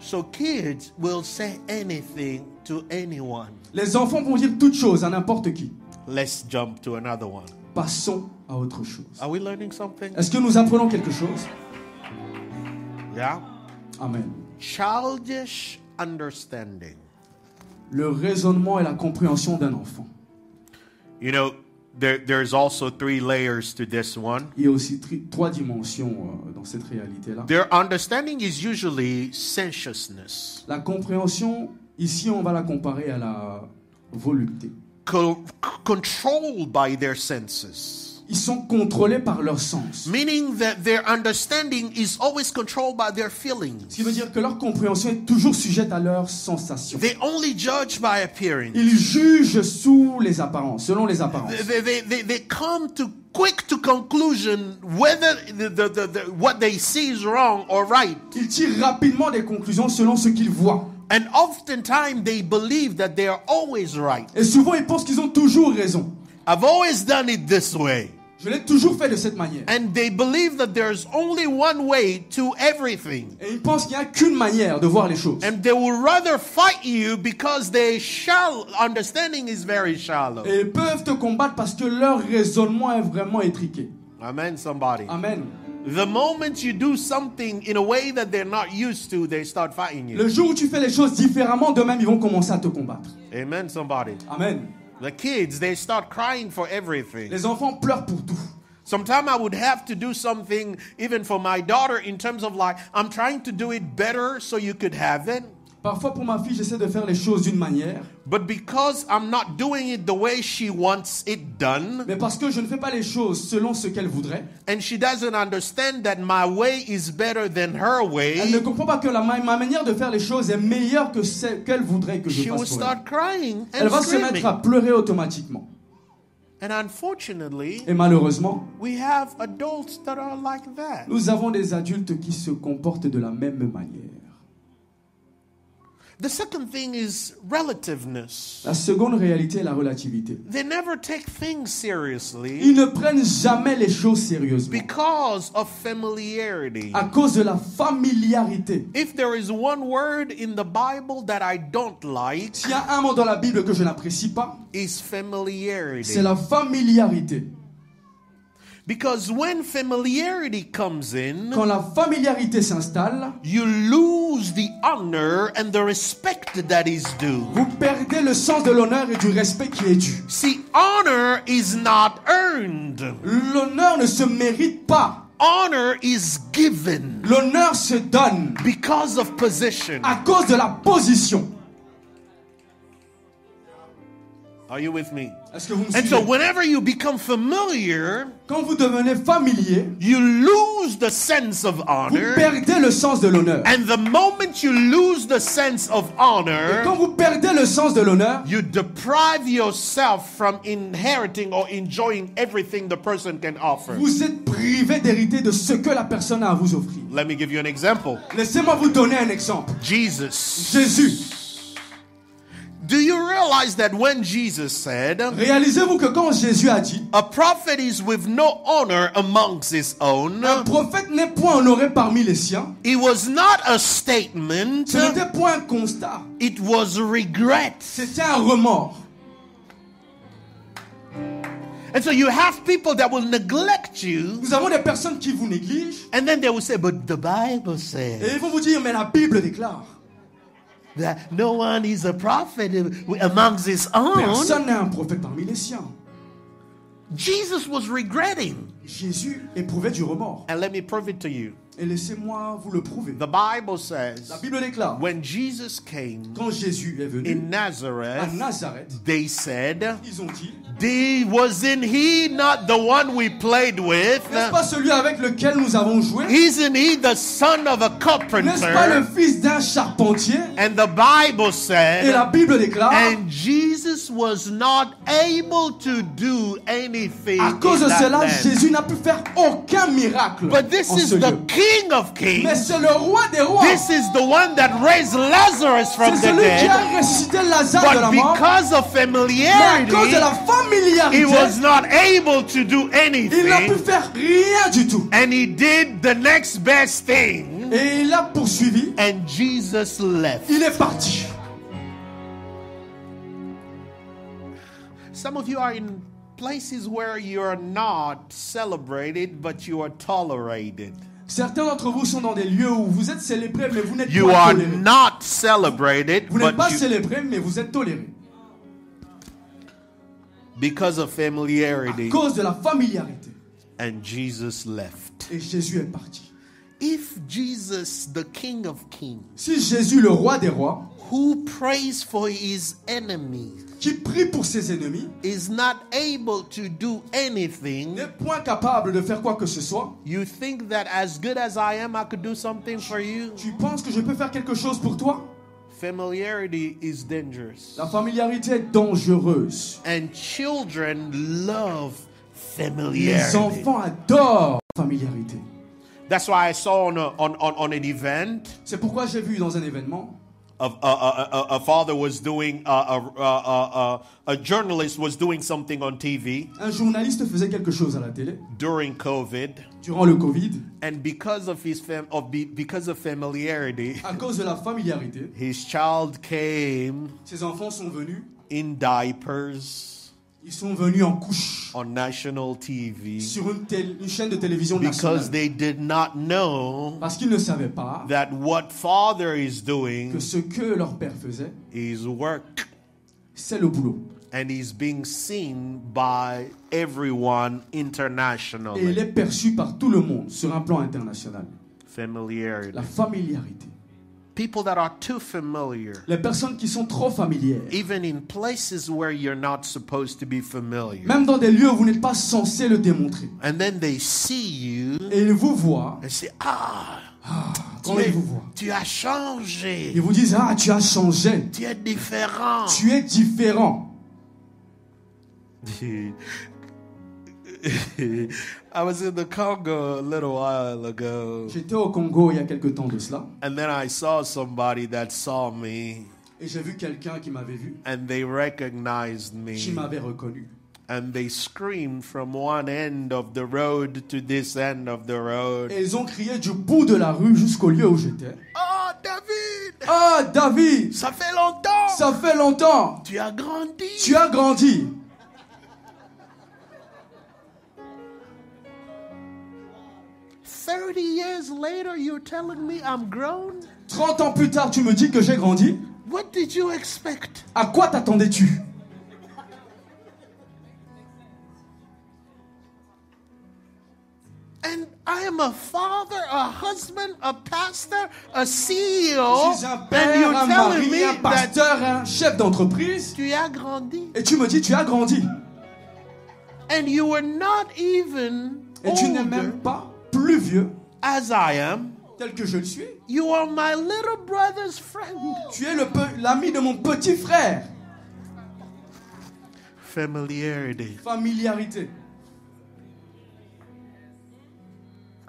So kids will say anything to anyone. Les enfants vont dire toutes choses à n'importe qui. Let's jump to another one. Passons à autre chose. Are we learning something? Est-ce que nous apprenons quelque chose? Yeah. Amen. Childish understanding. Le raisonnement et la compréhension d'un enfant. You know, there's also 3 layers to this one. Il y a aussi 3 dimensions dans cette réalité-là. Their understanding is usually sensuousness, La compréhension, ici on va la comparer à la volupté. controlled by their senses. Ils sont contrôlés par leur sens. Meaning that their understanding is always controlled by their feelings. Ce qui veut dire que leur compréhension est toujours sujette à leurs sensations. They only judge by appearance. Ils jugent sous les apparences, selon les apparences. They come to quick to conclusion whether what they see is wrong or right. Ils tirent rapidement des conclusions selon ce qu'ils voient. And oftentimes they believe that they are always right. Et souvent ils pensent qu'ils ont toujours raison. I've always done it this way. Je l'ai toujours fait de cette manière. And they believe that there's only one way to everything. Et ils pensent qu'il n'y a qu'une manière de voir les choses. And they will rather fight you because their understanding is very shallow. Et ils peuvent te combattre parce que leur raisonnement est vraiment étriqué. Amen, somebody. Amen. The moment you do something in a way that they're not used to, they start fighting you. Le jour où tu fais les choses différemment, de même, ils vont commencer à te combattre. Amen, somebody. Amen. The kids, they start crying for everything. Les enfants pleurent pour tout. Sometimes I would have to do something even for my daughter in terms of like, I'm trying to do it better so you could have it. Parfois, pour ma fille, j'essaie de faire les choses d'une manière. But because I'm not doing it the way she wants it done, Mais parce que je ne fais pas les choses selon ce qu'elle voudrait, and she doesn't understand that my way is better than her elle ne way, comprend pas que ma manière de faire les choses est meilleure que celle qu'elle voudrait que je she will fasse pour elle. start crying Elle and va se mettre à screaming. pleurer automatiquement. And unfortunately, Et malheureusement, we have adults that are like that. nous avons des adultes qui se comportent de la même manière. The second thing is relativeness. La seconde réalité est la relativité. They never take things seriously Ils ne prennent jamais les choses sérieusement because of familiarity. à cause de la familiarité. If there is one word in the Bible that I don't like, S'il y a un mot dans la Bible que je n'apprécie pas, is familiarity. c'est la familiarité. Because when familiarity comes in, Quand la familiarité s'installe, you lose the honor and the respect that is due. vous perdez le sens de l'honneur et du respect qui est dû. See, honor is not earned. L'honneur ne se mérite pas. Honor is given L'honneur se donne because of position. à cause de la position. Are you with me? Est-ce que vous me And so suivez? whenever you become familiar, Quand vous devenez familier, you lose the sense of vous honor. perdez le sens de l'honneur. And the moment you lose the sense of Et honor, quand vous perdez le sens de l'honneur, you deprive yourself from inheriting or enjoying everything the person can offer. vous êtes privé d'hériter de ce que la personne a à vous offrir. Let me give you an example. Laissez-moi vous donner un exemple. Jesus. Jésus. Do you realize that when Jesus said, Réalisez-vous que quand Jésus a dit, a prophet is with no honor amongst his own, un prophète n'est point honoré parmi les siens, it was not a statement, ce n'était point un constat, it was regret. c'était un remords. And so you have people that will neglect you, Nous avons des personnes qui vous négligent and then they will say, but the Bible et says ils vont vous dire, mais la Bible déclare, that no one is a prophet amongst his own. personne n'est un prophète parmi les siens. Jesus was regretting. Jésus éprouvait du remords. And let me prove it to you. Et laissez-moi vous le prouver. The Bible La says, Bible déclare, when Jesus came quand Jésus est venu in à Nazareth, Nazareth, they said, ils ont dit, wasn't he not the one we played with? n'est-ce pas celui avec lequel nous avons joué? Isn't he the son of a N'est-ce pas le carpenter? fils d'un charpentier? And the Bible Et la said, Bible déclare, and Jesus was not able to do anything à cause in de that cela, land. Jésus n'a pu faire aucun miracle But this en is ce the lieu. King of Mais Kings. c'est le roi des rois. This is the one that raised Lazarus from C'est the celui qui dead. a ressuscité Lazare de la But mort. because of Mais à cause de familiarity, la familiarité, he was not able to do il n'a pu anything. faire rien du tout. And he did the next best thing. Et il a poursuivi. And Jesus left. Il est parti. Some of you are in places where you are not celebrated, but you are tolerated. Certains d'entre vous sont dans des lieux où vous êtes célébrés, mais vous n'êtes You pas are tolérés. not celebrated, Vous n'êtes pas but célébrés, mais vous êtes tolérés. because of À familiarity. cause de la familiarité. And Jesus left. Et Jésus est parti. If Jesus, the King of Kings, Si Jésus, le roi des rois, who prays for his enemies, qui prie pour ses ennemis, is not able to do anything, n'est point capable de faire quoi que ce soit, you think that as good as I am, I could do something for you? tu penses que je peux faire quelque chose pour toi? Familiarity is dangerous. La familiarité est dangereuse. And children love Les familiarity. enfants adorent la familiarité. That's why I saw on an event, C'est pourquoi j'ai vu dans un événement, a father was doing, a journalist was doing something on TV un journaliste faisait quelque chose à la télé during COVID. durant le Covid. And because of because of familiarity, À cause de la familiarité, his child came ses enfants sont venus in diapers, Ils sont venus en couche on national TV sur une chaîne de télévision because nationale. they did not know Parce qu'ils ne savaient pas that what Father is doing que ce que leur père faisait, is work. c'est le boulot. And he's being seen by everyone Et il internationally. est perçu par tout le monde sur un plan international. Familiarity. La familiarité. People that are too familiar, Les personnes qui sont trop familières. even in places where you're not supposed to be familiar. Même dans des lieux où vous n'êtes pas censé le démontrer. And then they see you Et ils vous voient. and say, Quand ils vous voient, tu as changé. ils vous disent, ah, tu as changé. Tu es différent. Tu es différent. I was in the Congo a little while ago. J'étais au Congo il y a quelque temps de cela. And then I saw somebody that saw me. Et j'ai vu quelqu'un qui m'avait vu, And they recognized qui me. m'avait reconnu. And they screamed from one end of the road to this end of the road. Et ils ont crié du bout de la rue jusqu'au lieu où j'étais. Oh, David! Ah, David, Ça fait longtemps! ça fait longtemps. Tu as grandi! Tu as grandi. 30 years later, you're telling me I'm grown? 30 ans plus tard, tu me dis que j'ai grandi. What did you expect? À quoi t'attendais-tu? And I am a father, a husband, a pastor, a CEO. Je suis un And père, you're un telling mari, un me that pasteur, un chef d'entreprise. tu as grandi. Et tu me dis, tu as grandi. And you were not even Et tu n'es older même pas plus vieux as I am. tel que je le suis. You are my little brother's friend. Tu es l'ami de mon petit frère. Familiarity. Familiarité.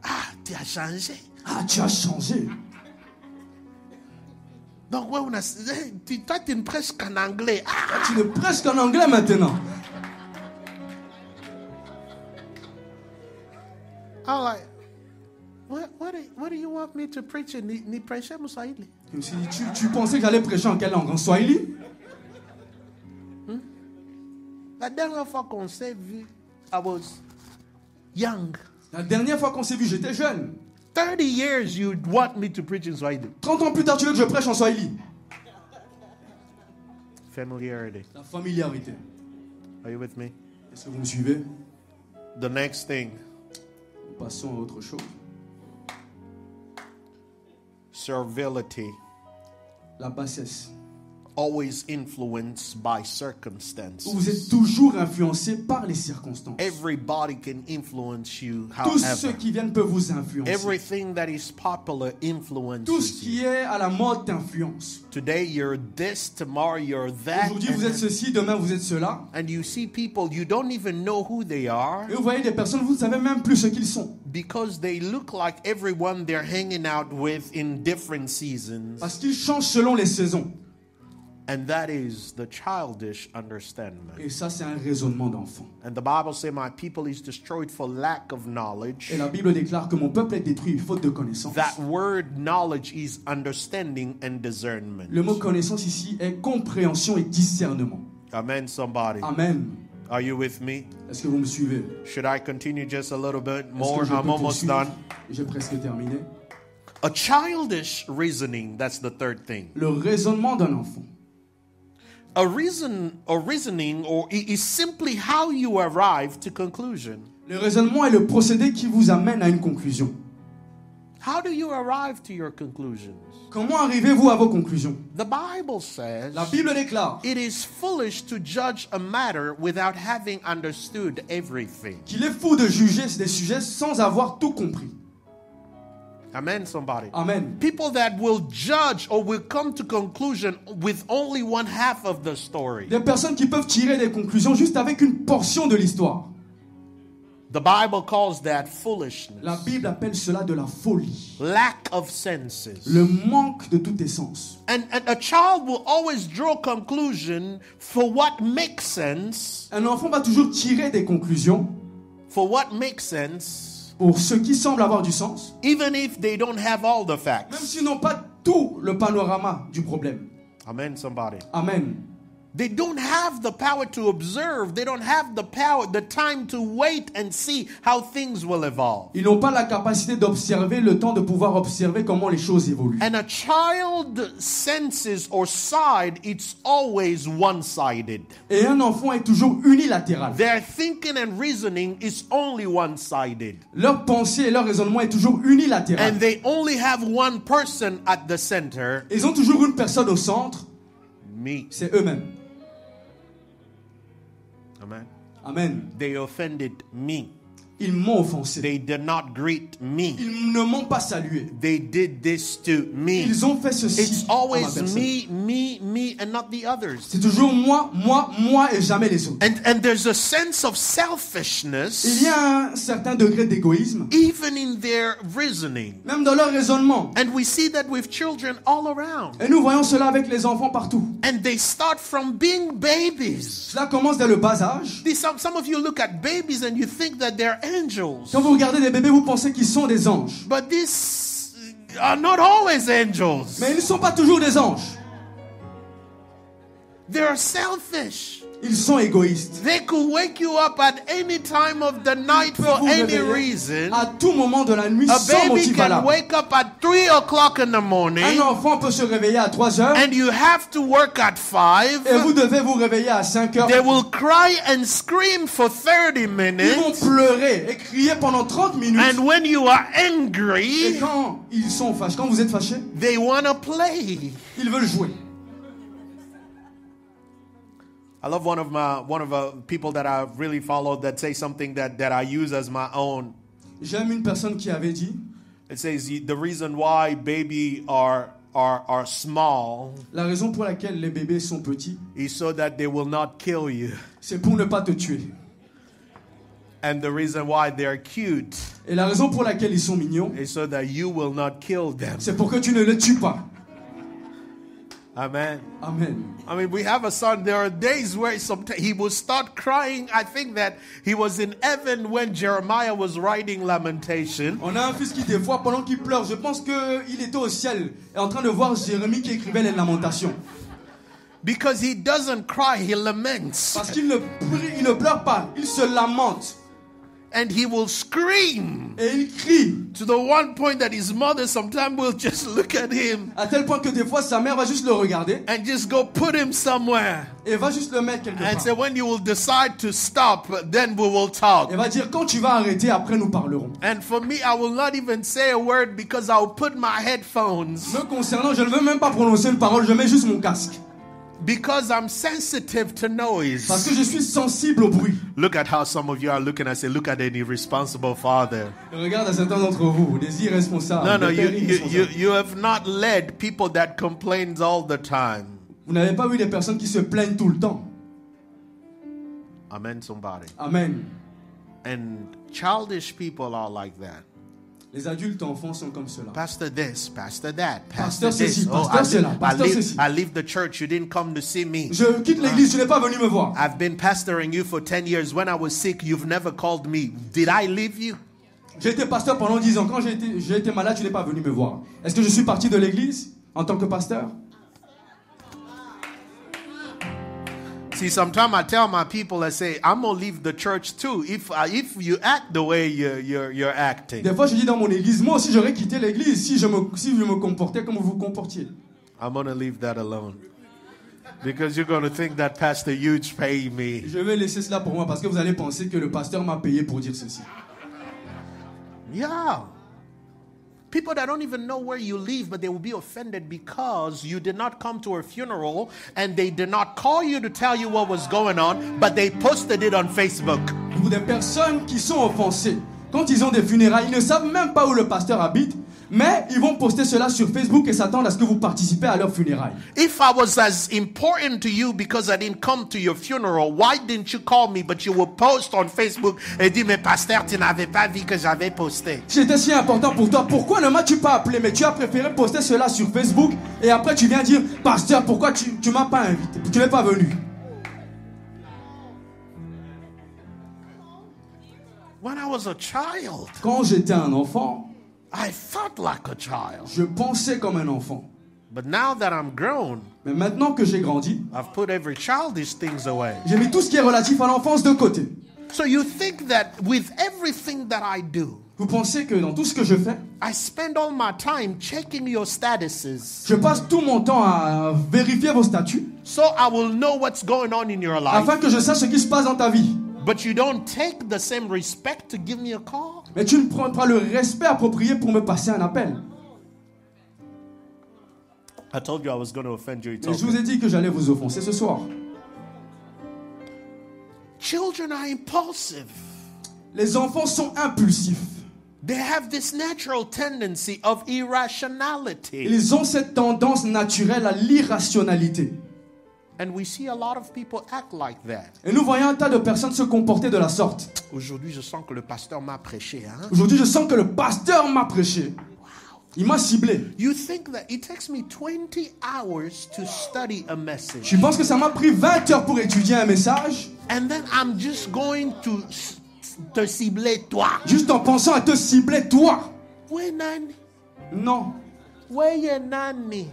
Ah, tu as changé. Ah, tu as changé. Donc, ouais, toi, tu me presque en anglais. Ah, Tu es presque en anglais maintenant. I'm like, what do you want me to preach in? Ni prêcher mon Swahili? Je me suis dit, tu pensais que j'allais prêcher en quelle langue? En Swahili? La dernière fois qu'on s'est vu, I was young. La dernière fois qu'on s'est vu, j'étais jeune. 30 years you want me to preach in Swahili. 30 ans plus tard, tu veux que je prêche en Swahili? Familiarity. La familiarité. Are you with me? Est-ce que vous me suivez? The next thing, Passons à autre chose. servility. La bassesse. Always influenced by circumstances. Vous êtes toujours influencé par les circonstances. Everybody can influence you, Tous ceux however. qui viennent peuvent vous influencer. Everything that is popular Tout ce influences qui you. est à la mode t'influence. Today you're this, tomorrow you're that. Aujourd'hui, vous êtes ceci, demain, vous êtes cela. And you see people, you don't even know who they are Et vous voyez des personnes, vous ne savez même plus ce qu'ils sont. because they look like everyone they're hanging out with in different seasons. Parce qu'ils changent selon les saisons. And that is the childish understanding. Et ça, c'est un raisonnement d'enfant. And the Bible says, my people is destroyed for lack of knowledge. Et la Bible déclare que mon peuple est détruit faute de connaissance. That word knowledge is understanding and discernment. Le mot connaissance ici est compréhension et discernement. Amen, somebody. Amen. Are you with me? Est-ce que vous me suivez? Should I continue just a little bit Est-ce more? que je I'm peux almost poursuivre? done. J'ai presque terminé. A childish reasoning, that's the third thing. Le raisonnement d'un enfant. A reasoning is simply how you arrive to conclusion. Le raisonnement est le procédé qui vous amène à une conclusion. How do you arrive to your conclusions? Comment arrivez-vous à vos conclusions? The Bible says La Bible déclare it is foolish to judge a matter without having understood everything. qu'il est fou de juger des sujets sans avoir tout compris. Amen, somebody. Amen. People that will judge or will come to conclusion with only one half of the story. Des personnes qui peuvent tirer des conclusions juste avec une portion de l'histoire. The Bible calls that foolishness. La Bible appelle cela de la folie. Lack of senses. Le manque de tout essence. And a child will always draw conclusion for what makes sense. Un enfant va toujours tirer des conclusions For what makes sense. pour ce qui semble avoir du sens, Even if they don't have all the même facts. s'ils n'ont pas tout le panorama du problème. Amen, somebody. Amen. They don't have the power to observe. They don't have the time to wait and see how things will evolve. Ils n'ont pas la capacité d'observer, le temps de pouvoir observer comment les choses évoluent. And a child senses or side, it's always one-sided. Et un enfant est toujours unilatéral. Their thinking and reasoning is only one-sided. Leur pensée et leur raisonnement est toujours unilatéral. And they only have one person at the center. Ils ont toujours une personne au centre, Me. c'est eux-mêmes. Amen. Amen. They offended me. Ils m'ont offensé. They did not greet me. Ils ne m'ont pas salué. They did this to me. Ils ont fait ceci It's à ma always personne. me, and not the others. C'est toujours moi et jamais les autres. And there's a sense of Il selfishness y a un certain degré d'égoïsme, even in their reasoning. même dans leur raisonnement. And we see that with children all around. Et nous voyons cela avec les enfants partout. And they start from being babies. Cela commence dès le bas âge. Some of you look at babies and you think that they're angels. Quand vous regardez des bébés, vous pensez qu'ils sont des anges. But these are not always angels. Mais ils ne sont pas toujours des anges. They're selfish. Ils sont égoïstes. They could wake you up at any time of the night Ils peuvent for vous any réveiller reason. à tout moment de la nuit A sans baby motif can valable. wake up at 3 o'clock in the Un morning enfant peut se réveiller à 3 heures and you have to work at et vous 5. devez vous réveiller à 5 heures. They will cry and scream for 30 Ils vont minutes. pleurer et crier pendant 30 minutes. And when you are Et angry, quand ils sont fâchés, quand vous êtes fâché, they want to play. ils veulent jouer. I love one of the people that I really followed that say something that I use as my own. J'aime une personne qui avait dit, It says the reason why baby are small la raison pour laquelle les bébés sont petits, is so that they will not kill you. c'est pour ne pas te tuer. And the reason why they're cute Et la raison pour laquelle ils sont mignons, is so that you will not kill them. c'est pour que tu ne les tues pas. Amen. Amen. I mean, we have a son. There are days where sometimes he will start crying. I think that he was in heaven when Jeremiah was writing Lamentation. On a un fils qui, des fois, pendant qu'il pleure, je pense qu'il était au ciel et en train de voir Jérémie qui écrivait les lamentations. Because he doesn't cry, he laments. Parce qu'il ne pleure pas, il se lamente. And he will scream Et il crie, to the one point that his mother sometimes will just look at him à tel point que des fois sa mère va juste le regarder and just go put him somewhere et va juste le mettre quelque and say, part. when you will decide to stop, then we will talk. Et va dire, quand tu vas arrêter, après nous parlerons. And for me, I will not even say a word because I will put my headphones, Me concernant, je ne veux même pas prononcer une parole, je mets juste mon casque. because I'm sensitive to noise. Parce que je suis sensible au bruit. Look at how some of you are looking. I say, look at an irresponsible father. Et regarde à certains d'entre vous, des irresponsables. No, des pères irresponsables. you have not led people that complains all the time. Vous n'avez pas vu des personnes qui se plaignent tout le temps. Amen, somebody. Amen. And childish people are like that. Les adultes enfants sont comme cela. Pastor this, pastor that, pastor Pasteur this. ceci, pasteur cela, pasteur ceci. I leave the church. You didn't come to see me. Je quitte l'église, tu n'es pas venu me voir. I've been pastoring you for 10 years. When I was sick, you've never called me. Did I leave you? J'ai été pasteur pendant 10 ans. Quand j'ai été malade, tu n'es pas venu me voir. Est-ce que je suis parti de l'église en tant que pasteur? See, sometimes I tell my people, I say, I'm going to leave the church too if you act the way you're acting. Des fois, je dis dans mon église, moi aussi j'aurais quitté l'église si je me comportais comme vous vous comportiez. I'm going to leave that alone. Because you're going to think that Pastor Huge paid me. Je vais laisser cela pour moi parce que vous allez penser que le pasteur m'a payé pour dire ceci. Yeah. People that don't even know where you live, but they will be offended because you did not come to a funeral and they did not call you to tell you what was going on, but they posted it on Facebook. Ou des personnes qui sont offensées. Quand ils ont des funérailles, ils ne savent même pas où le pasteur habite, mais ils vont poster cela sur Facebook et s'attendent à ce que vous participez à leurs funérailles. If I was as important to you because I didn't come to your funeral, why didn't you call me but you will post on Facebook et dire, mais pasteur, tu n'avais pas vu que j'avais posté. Si c'était si important pour toi, pourquoi ne m'as-tu pas appelé? Mais tu as préféré poster cela sur Facebook et après tu viens dire, pasteur, pourquoi tu m'as pas invité? Tu n'es pas venu. When I was a child, Quand j'étais un enfant, I felt like a child. je pensais comme un enfant. But now that I'm grown, Mais maintenant que j'ai grandi, I've put every childish things away. j'ai mis tout ce qui est relatif à l'enfance de côté. So you think that with everything that I do, Vous pensez que dans tout ce que je fais, I spend all my time checking your statuses je passe tout mon temps à vérifier vos statuts so I will know what's going on in your life. afin que je sache ce qui se passe dans ta vie. But you don't take the same respect to give me a call? Mais tu ne prends pas le respect approprié pour me passer un appel. I told you I was going to offend you. It's Et je vous okay. ai dit que j'allais vous offenser ce soir. Children are impulsive. Les enfants sont impulsifs. They have this natural tendency of irrationality. Ils ont cette tendance naturelle à l'irrationalité. And we see a lot of people act like that. Et nous voyons un tas de personnes se comporter de la sorte. Aujourd'hui, je sens que le pasteur m'a prêché. Hein? Aujourd'hui, je sens que le pasteur m'a prêché. Il m'a ciblé. You think that it takes me 20 hours to study a message. Tu penses que ça m'a pris 20 heures pour étudier un message? And then I'm just going to te cibler toi. Juste en pensant à te cibler toi? Ouais, nani? Non. Ouais, nani?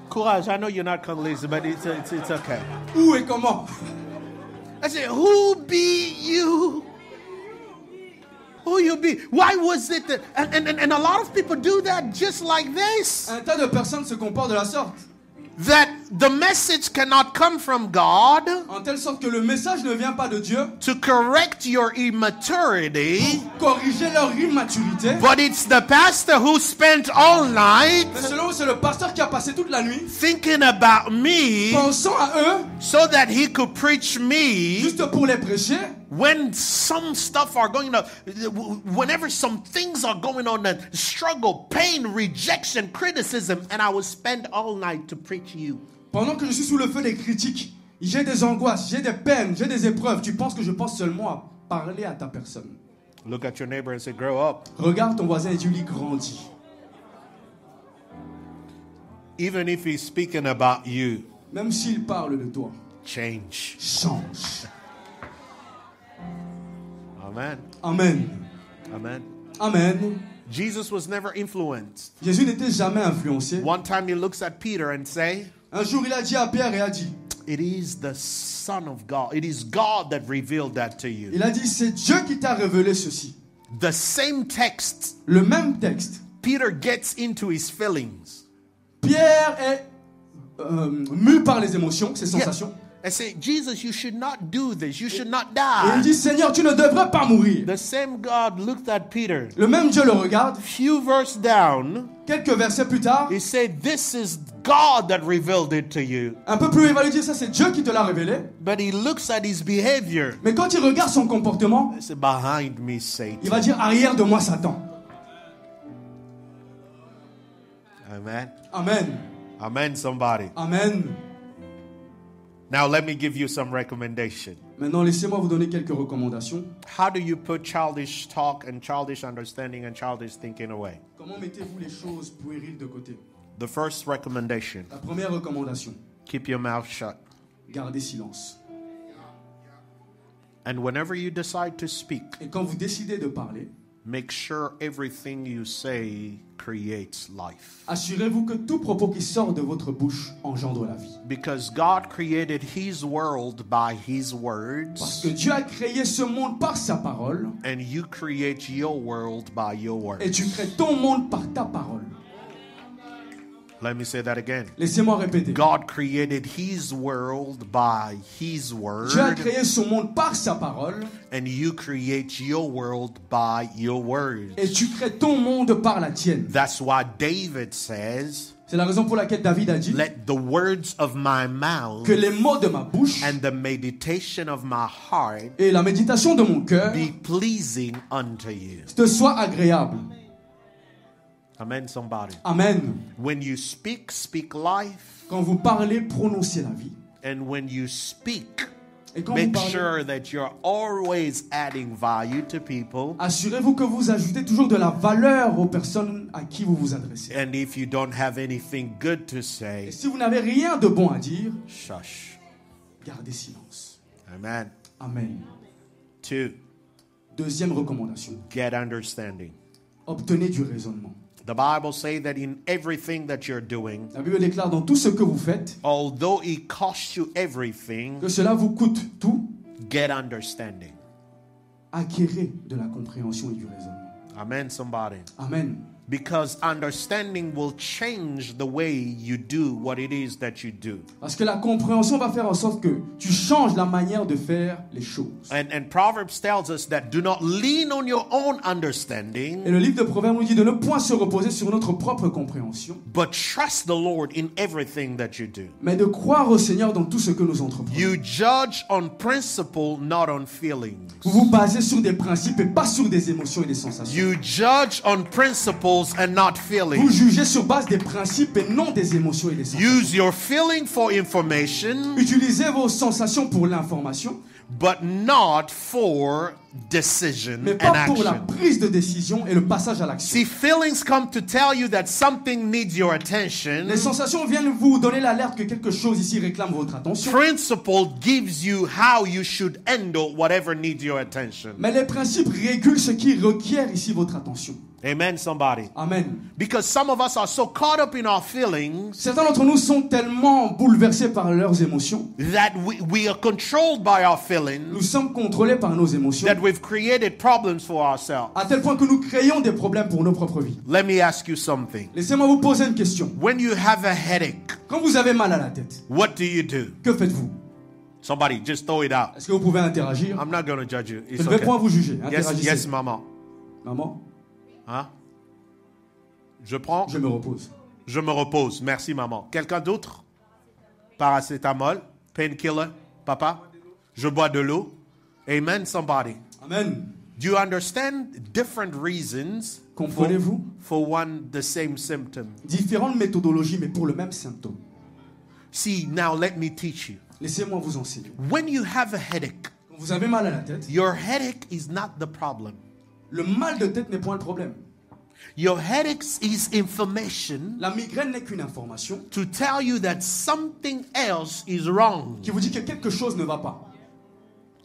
Courage, I know you're not Congolese, but it's okay. Où et comment? I said, who be you? Who you be? Why was it that... And a lot of people do that just like this. Un tas de personnes se comportent de la sorte. That the message cannot come from God En telle sorte que le message ne vient pas de Dieu to correct your immaturity, pour corriger leur immaturité. but it's the pastor who spent all night Mais selon eux, c'est le pasteur qui a passé toute la nuit thinking about me pensant à eux so that he could preach me juste pour les prêcher. when some stuff are going on, whenever some things are going on, that struggle, pain, rejection, criticism, and I will spend all night to preach you. Pendant que je suis sous le feu des critiques, j'ai des angoisses, j'ai des peines, j'ai des épreuves. Tu penses que je pense seulement à parler à ta personne. Look at your neighbor and say, grow up. Regarde ton voisin et tu lui grandis. Even if he's speaking about you, Même s'il parle de toi, change. change. Amen. Amen. Amen. Amen. Jesus was never influenced. Jésus n'était jamais influencé. One time he looks at Peter and say, Un jour, il a dit à Pierre et a dit, it is the Son of God. It is God that revealed that to you. il a dit, c'est Dieu qui t'a révélé ceci. The same text, Le même texte. Peter gets into his feelings. Pierre est mu par les émotions, ses sensations. I say, Jesus, you should not do this. You should not Et il die. dit, Seigneur, tu ne devrais pas mourir. The same God looked at Peter. Le même Dieu le regarde. Few verses down, Quelques versets plus tard, he said, this is God that revealed it to you. un peu plus loin, il va lui dire, ça c'est Dieu qui te l'a révélé. But he looks at his behavior. Mais quand il regarde son comportement, I said, behind me, il Satan. va dire, arrière de moi, Satan. Amen. Amen. Amen, somebody. Amen. Now let me give you some recommendation. Maintenant, laissez-moi vous donner quelques recommandations. How do you put childish talk and childish understanding and childish thinking away? Comment mettez-vous les choses puériles de côté? The first recommendation, La première recommandation, keep your mouth shut. gardez silence. And whenever you decide to speak, Et quand vous décidez de parler, make sure everything you say creates life. assurez-vous que tout propos qui sort de votre bouche engendre la vie. Because God created His world by His Parce words, que Dieu a créé ce monde par sa parole, and you create your world by your et tu words. crées ton monde par ta parole. Let me say that again. Laissez-moi répéter. God created His world by His Dieu a word, créé son monde par sa parole, and you create your world by your words. et tu crées ton monde par la tienne. That's why David says, C'est la raison pour laquelle David a dit let the words of my mouth que les mots de ma bouche and the meditation of my heart et la méditation de mon cœur be pleasing unto you. te soient agréables. Amen, somebody. Amen. When you speak, speak life. Quand vous parlez, prononcez la vie. And when you speak, Et quand vous make parlez, sure that you're always adding value to people. assurez-vous que vous ajoutez toujours de la valeur aux personnes à qui vous vous adressez. And if you don't have anything good to say, Et si vous n'avez rien de bon à dire, shush. gardez silence. Amen. Amen. 2. Deuxième recommandation, get understanding. obtenez du raisonnement. The Bible says that in everything that you're doing, La Bible déclare dans tout ce que vous faites, although it costs you everything, que cela vous coûte tout, get understanding. acquérez de la compréhension et du raisonnement. Amen, somebody. Amen. Because understanding will change the way you do what it is that you do. Parce que la compréhension va faire en sorte que tu changes la manière de faire les choses. And Proverbs tells us that do not lean on your own Et understanding, le livre de Proverbes nous dit de ne point se reposer sur notre propre compréhension, but trust the Lord in everything that you do. mais de croire au Seigneur dans tout ce que nous entreprenons. You judge on principle, not on feelings. Vous vous basez sur des principes et pas sur des émotions et des sensations. You judge on principles and not Vous feelings. jugez sur base des principes et non des émotions et des sensations. Use your feeling for information, Utilisez vos sensations pour l'information, but not for decision mais and pas pour la action. prise de décision et le passage à l'action. See, feelings come to tell you that something needs your attention. Les sensations viennent vous donner l'alerte que quelque chose ici réclame votre attention. Principle gives you how you should handle whatever needs your attention. Mais les principes régulent ce qui requiert ici votre attention. Amen, somebody. Amen. Because some of us are so caught up in our feelings Certains d'entre nous sont tellement bouleversés par leurs émotions. that we are controlled by our Nous feelings, sommes contrôlés par nos émotions. that we've created problems for ourselves. À tel point que nous créons des problèmes pour nos propres vies. Let me ask you something. Laissez-moi vous poser une question. When you have a headache, Quand vous avez mal à la tête, what do you do? que faites-vous? Somebody, just throw it out. Est-ce que vous pouvez interagir? I'm not going to judge you. Je It's ne vais okay. point vous juger. Yes, Interagissez. yes, maman. Maman, Hein? Je prends, je me repose. je me repose. Merci, maman. Quelqu'un d'autre? Paracétamol, painkiller, papa? Je bois de l'eau. Amen, somebody. Amen. Do you understand different reasons Comprenez-vous? for one the same symptom? Différentes méthodologies, mais pour le même symptôme. See, now let me teach you. Laissez-moi vous enseigner. When you have a headache, Quand vous avez mal à la tête, your headache is not the problem. le mal de tête n'est point le problème. Your headache is information La migraine n'est qu'une information to tell you that something else is wrong. qui vous dit que quelque chose ne va pas.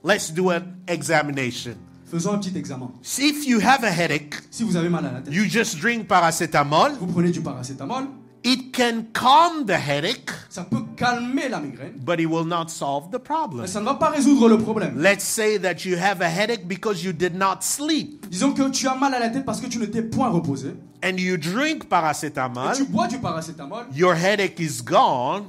Let's do an examination. Faisons un petit examen. See, if you have a headache, Si vous avez mal à la tête, you just drink paracetamol. vous prenez du paracétamol, It can calm the headache, ça peut calmer la migraine, but it will not solve the problem. mais ça ne va pas résoudre le problème. Let's say that you have a headache because you did not sleep Disons que tu as mal à la tête parce que tu ne t'es point reposé, and you drink et paracetamol. tu bois du paracétamol, Your headache is gone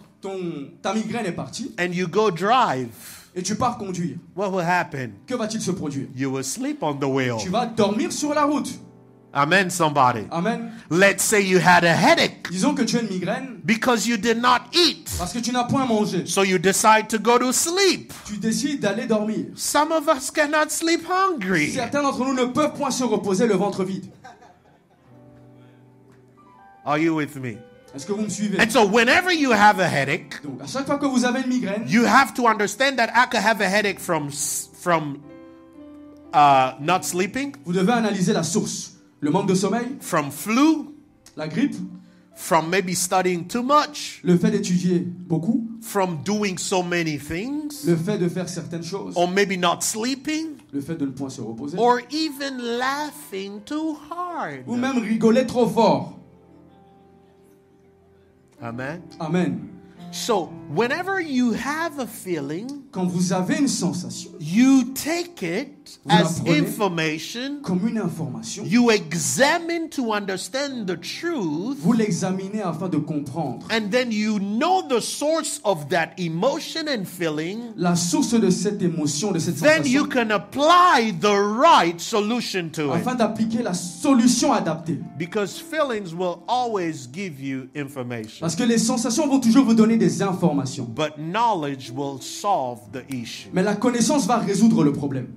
ta migraine est partie, and you go drive. et tu pars conduire. What will happen? Que va-t-il se produire? You will sleep on the wheel. Tu vas dormir sur la route. Amen, somebody. Amen. Let's say you had a headache Disons que tu as une migraine because you did not eat. parce que tu n'as point mangé. So you decide to go to sleep. Tu décides d'aller dormir. Some of us cannot sleep hungry. Certains d'entre nous ne peuvent point se reposer le ventre vide. Are you with me? Est-ce que vous me suivez? And so whenever you have a headache, Donc, à chaque fois que vous avez une migraine, you have to understand that I could have a headache from not sleeping, vous devez analyser la source. Le manque de sommeil, from flu, la grippe, from maybe studying too much, le fait d'étudier beaucoup, from doing so many things, le fait de faire certaines choses, or maybe not sleeping, le fait de ne point se reposer, or even laughing too hard. ou même rigoler trop fort. Amen. Amen. So, whenever you have a feeling, Quand vous avez une sensation, you take it Vous la as prenez information. comme une information, You examine to understand the truth, vous l'examinez afin de comprendre and then you know the source of that emotion and feeling. la source de cette émotion, de cette Then you sensation, can apply the right solution to it. afin d'appliquer la solution adaptée. Because feelings will always give you information, Parce que les sensations vont toujours vous donner des informations. but knowledge will solve the issue. Mais la connaissance va résoudre le problème.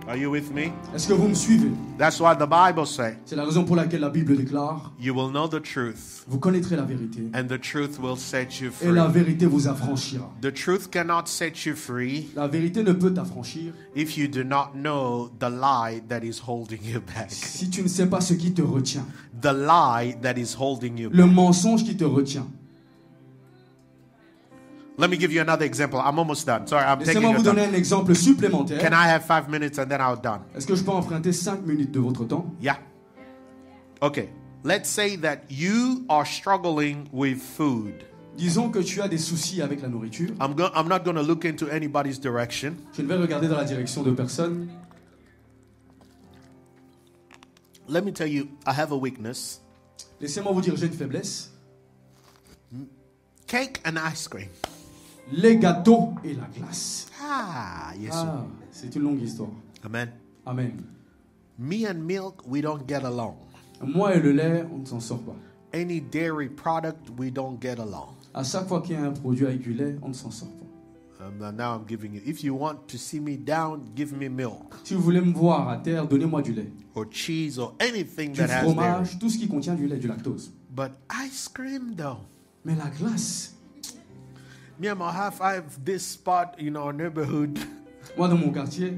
Are you with me? Est-ce que vous me suivez? That's why the Bible says, C'est la raison pour laquelle la Bible déclare, you will know the truth, vous connaîtrez la vérité, and the truth will set you et la free. vérité vous affranchira. The truth cannot set you free La vérité ne peut t'affranchir if you do not know the lie that is holding you back. si tu ne sais pas ce qui te retient. The lie that is holding you Le back. mensonge qui te retient. Let me give you another example. I'm almost done. Sorry, I'm taking Laissez-moi your vous donner time. un exemple supplémentaire. Can I have 5 minutes and then I'm done? Est-ce que je peux emprunter 5 minutes de votre temps? Yeah. Okay. Let's say that you are struggling with food. Disons que tu as des soucis avec la nourriture. I'm not going to look into anybody's direction. Je ne vais regarder dans la direction de personne. Let me tell you, I have a weakness. Laissez-moi vous dire, j'ai une faiblesse. Cake and ice cream. Les gâteaux et la glace. Ah, yes, sir. Ah, c'est une longue histoire. Amen. Amen. Me and milk, we don't get along. Moi et le lait, on ne s'en sort pas. Any dairy product, we don't get along. À chaque fois qu'il y a un produit avec du lait, on ne s'en sort pas. Now I'm giving you. If you want to see me down, give me milk Si vous voulez me voir à terre, donnez-moi du lait. or cheese or anything Du that has dairy. fromage, tout ce qui contient du lait, du lactose. But ice cream, though. Mais la glace, Me and my half, I have this spot in our neighborhood. moi dans mon quartier,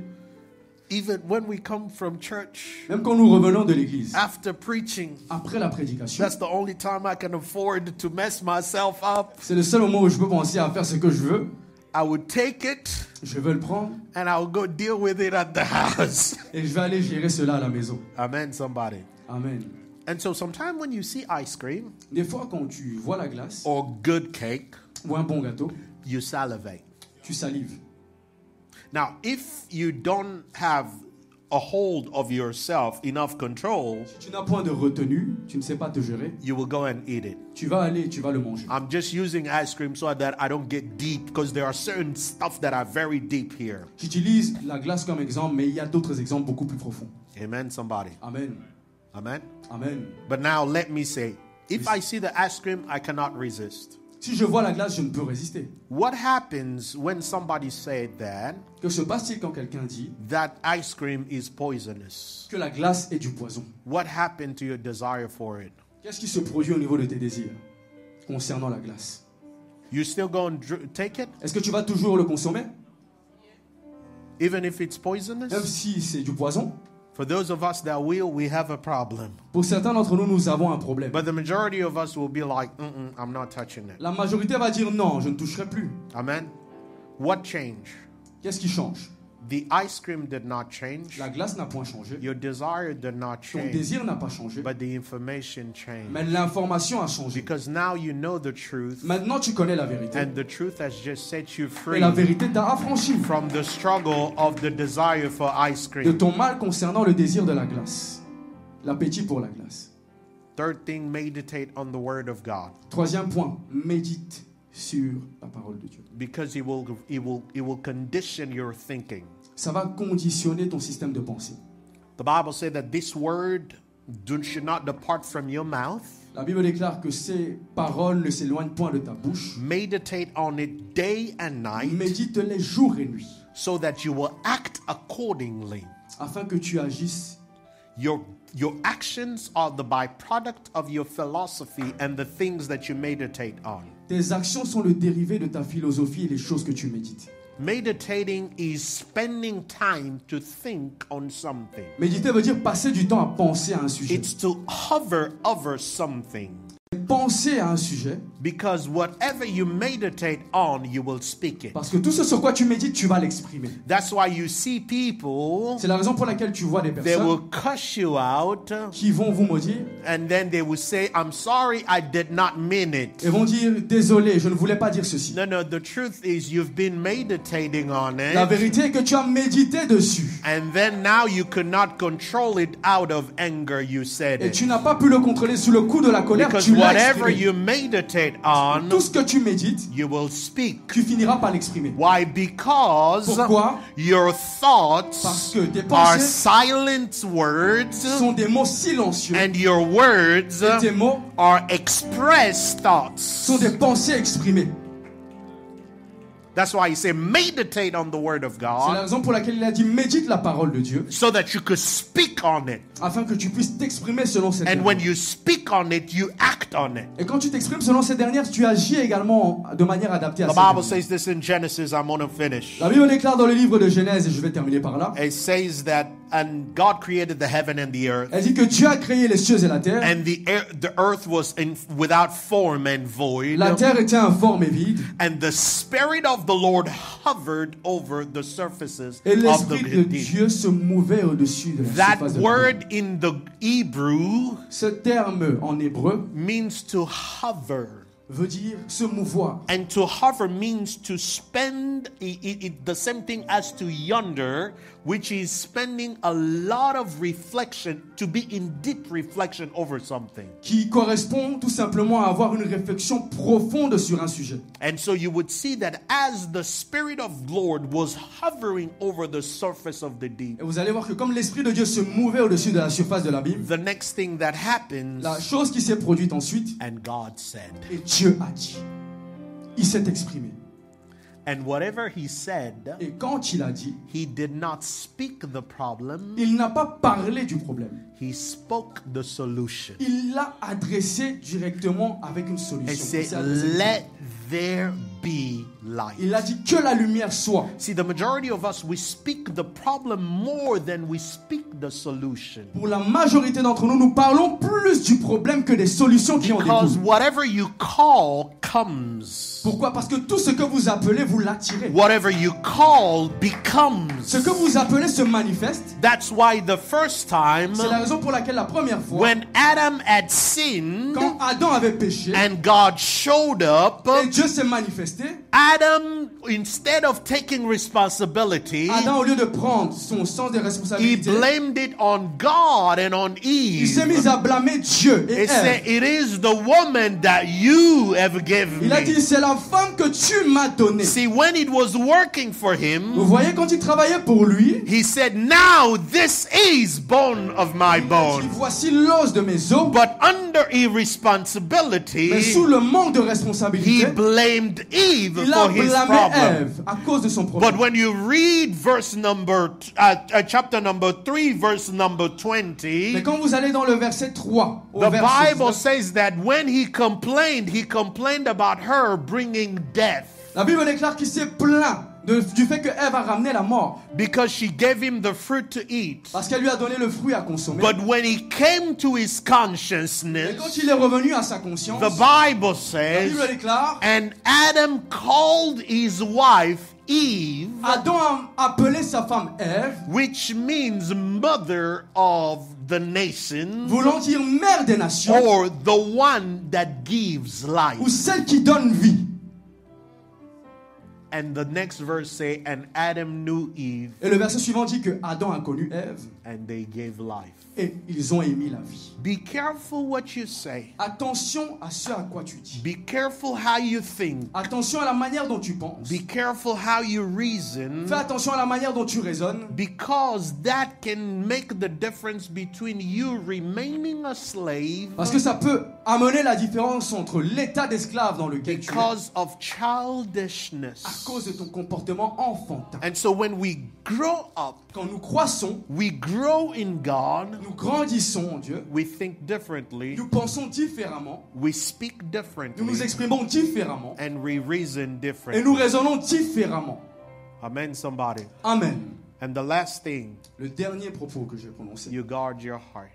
Even when we come from church, même quand nous revenons de l'église, after preaching, après la prédication, that's the only time I can afford to mess myself up. c'est le seul moment où je peux penser à faire ce que je veux. I would take it Je veux le prendre and I would go deal with it at the house. et je vais aller gérer cela à la maison. Amen, somebody. Amen. And so sometimes when you see ice cream Des fois, quand tu vois la glace or good cake, ou un bon gâteau, you salivate. tu salives. Now, if you don't have a hold of yourself, enough control, Si tu n'as point de retenue, tu ne sais pas te gérer, you will go and eat it. tu vas aller et tu vas le manger. I'm just using ice cream so that I don't get deep because there are certain stuff that are very deep here. J'utilise la glace comme exemple, mais il y a d'autres exemples beaucoup plus profonds. Amen, somebody. Amen. Amen. Amen. But now let me say, if I see the ice cream, I cannot resist. Si je vois la glace, je ne peux résister. What happens when somebody said that Que se passe-t-il quand quelqu'un dit ice cream is poisonous? que la glace est du poison? What happened to your desire for it? Qu'est-ce qui se produit au niveau de tes désirs concernant la glace? You still go and take it, Est-ce que tu vas toujours le consommer, even if it's même poisonous? si c'est du poison? For those of us that will, we have a problem. Pour certains d'entre nous, nous avons un problème. But the majority of us will be like, I'm not touching it. La majorité va dire non, je ne toucherai plus. Amen. What changed? Qu'est-ce qui change? The ice cream did not change. La glace n'a point changé. Your desire did not Ton change. désir n'a pas changé. But the information changed. Mais l'information a changé. Because now you know the truth. Maintenant, tu connais la vérité. And the truth has just set you Et free la vérité t'a affranchi from the struggle of the desire for ice de cream. ton mal concernant le désir de la glace. L'appétit pour la glace. Third thing, meditate on the word of God. Troisième point, médite sur la parole de Dieu. Because it will condition your thinking. Ça va conditionner ton système de pensée. The Bible said that this word should not depart from your mouth. La Bible déclare que ces paroles ne s'éloignent point de ta bouche. Meditate on it day and night Médite-les jour et nuit, so that you will act accordingly. afin que tu agisses. Your actions are the byproduct of your philosophy and the things that you meditate on. Tes actions sont le dérivé de ta philosophie et les choses que tu médites. Meditating is spending time to think on something. Méditer veut dire passer du temps à penser à un sujet. It's to hover over something. Penser à un sujet, Because whatever you meditate on, you will speak it. parce que tout ce sur quoi tu médites, tu vas l'exprimer. That's why you see people, C'est la raison pour laquelle tu vois des they personnes will cuss you out qui vont vous maudire and then they will say, I'm sorry, I did not mean it. et vont dire désolé, je ne voulais pas dire ceci. No, the truth is you've been meditating on La it. vérité est que tu as médité dessus And then now you could not control it out of anger, you said et it. tu n'as pas pu le contrôler sous le coup de la colère. Because Tu l'as whatever exprimé. you meditate on, Tout ce que tu médites, you will speak. tu finiras par l'exprimer. Why? Because Pourquoi? your thoughts Parce que tes are pensées silent words sont des mots silencieux and your words et tes mots are expressed thoughts. sont des pensées exprimées. That's why he said, meditate on the word of C'est la God raison pour laquelle il a dit médite la parole de Dieu so that you could speak on it. afin que tu puisses t'exprimer selon cette And dernière. when you speak on it, you act on it. Et quand tu t'exprimes selon cette dernière, tu agis également de manière adaptée à The cette Bible dernière. says this in Genesis. I'm going to finish. La Bible déclare dans le livre de Genèse, et je vais terminer par là, It says that, and God created the heaven and the earth. elle dit que Dieu a créé les cieux et la terre. And the earth was without form and void. La terre était informe et vide. And the Spirit of the Lord hovered over the surfaces Et of l'Esprit de the deep. Dieu se mouvait au-dessus de la That surface de la word terre. in the Hebrew Ce terme en hébreu means to hover. veut dire se mouvoir. And to hover means to spend the same thing as to yonder, which is spending a lot of reflection, to be in deep reflection over something. Qui correspond tout simplement à avoir une réflexion profonde sur un sujet. And so you would see that as the Spirit of the Lord was hovering over the surface of the deep, Et vous allez voir que comme l'Esprit de Dieu se mouvait au-dessus de la surface de l'abîme, the next thing that happens, la chose qui s'est produite ensuite, and God said, et Dieu a dit. Il s'est exprimé. and whatever he said, Et quand il a dit, he did not speak the problem, il n'a pas parlé du problème. he spoke the solution. Il l'a adressé directement avec une And solution. said, Il s'est adressé let there be light. Il a dit que la lumière soit. See, the majority of us, we speak the problem more than we speak the solution. Pour la majorité d'entre nous, nous parlons plus du problème que des solutions qui en Because découlent. whatever you call comes. Pourquoi? Parce que tout ce que vous appelez, vous l'attirez. Whatever you call becomes. Ce que vous appelez se manifeste. That's why the first time C'est la raison pour laquelle la première fois, when Adam had sinned quand Adam avait péché and God showed up, et Dieu s'est manifesté, Adam, instead of taking responsibility, Adam, au lieu de prendre son sens de he responsabilité, blamed it on God and on il s'est Eve. mis à blâmer Dieu et It said, Ève. it is the woman that you have given Il a dit, me. c'est la femme que tu m'as donnée. See, when it was working for Vous him, voyez, quand il travaillait pour lui, he said, now this is bone of my il a dit, bone. voici l'os de mes os. But under Mais irresponsibility, sous le manque de he responsabilité, blamed Eve il a for his blâmé problem. Ève à cause de son But problème. when you read chapter number 3, verse number 20, Mais quand vous allez dans le verset 3, au the verset Bible 19, says that when he complained about her bringing death la Bible déclare qu'il s'est plaint du fait que Ève a ramené la mort because she gave him the fruit to eat. parce qu'elle lui a donné le fruit à consommer. But when he came to his Et quand consciousness, il est revenu à sa conscience, the Bible la says, Bible déclare, and Adam called his wife Eve, Adam a appelé sa femme Ève, which means mother of the nation, voulant dire mère des nations, or the one that gives life. ou celle qui donne vie. And the next verse say, and Adam knew Eve, Et le verset suivant dit que Adam a connu Ève and they gave life. et ils ont émis la vie. Be careful what you say. Attention à ce à quoi tu dis. Be careful how you think. Attention à la manière dont tu penses. Be careful how you reason. Fais attention à la manière dont tu raisonnes. Because that can make the difference between you remaining a slave Parce que ça peut amener la différence entre l'état d'esclave dans lequel tu es because of à childishness. cause de ton comportement enfantin. And so when we grow up, Quand nous croissons, we grow in God, nous grandissons en Dieu, we think differently, nous pensons différemment, we speak nous nous differently, exprimons différemment and we reason et nous differently. raisonnons différemment. Amen, somebody. Amen. And the last thing, Le dernier propos que j'ai prononcé, you guard your heart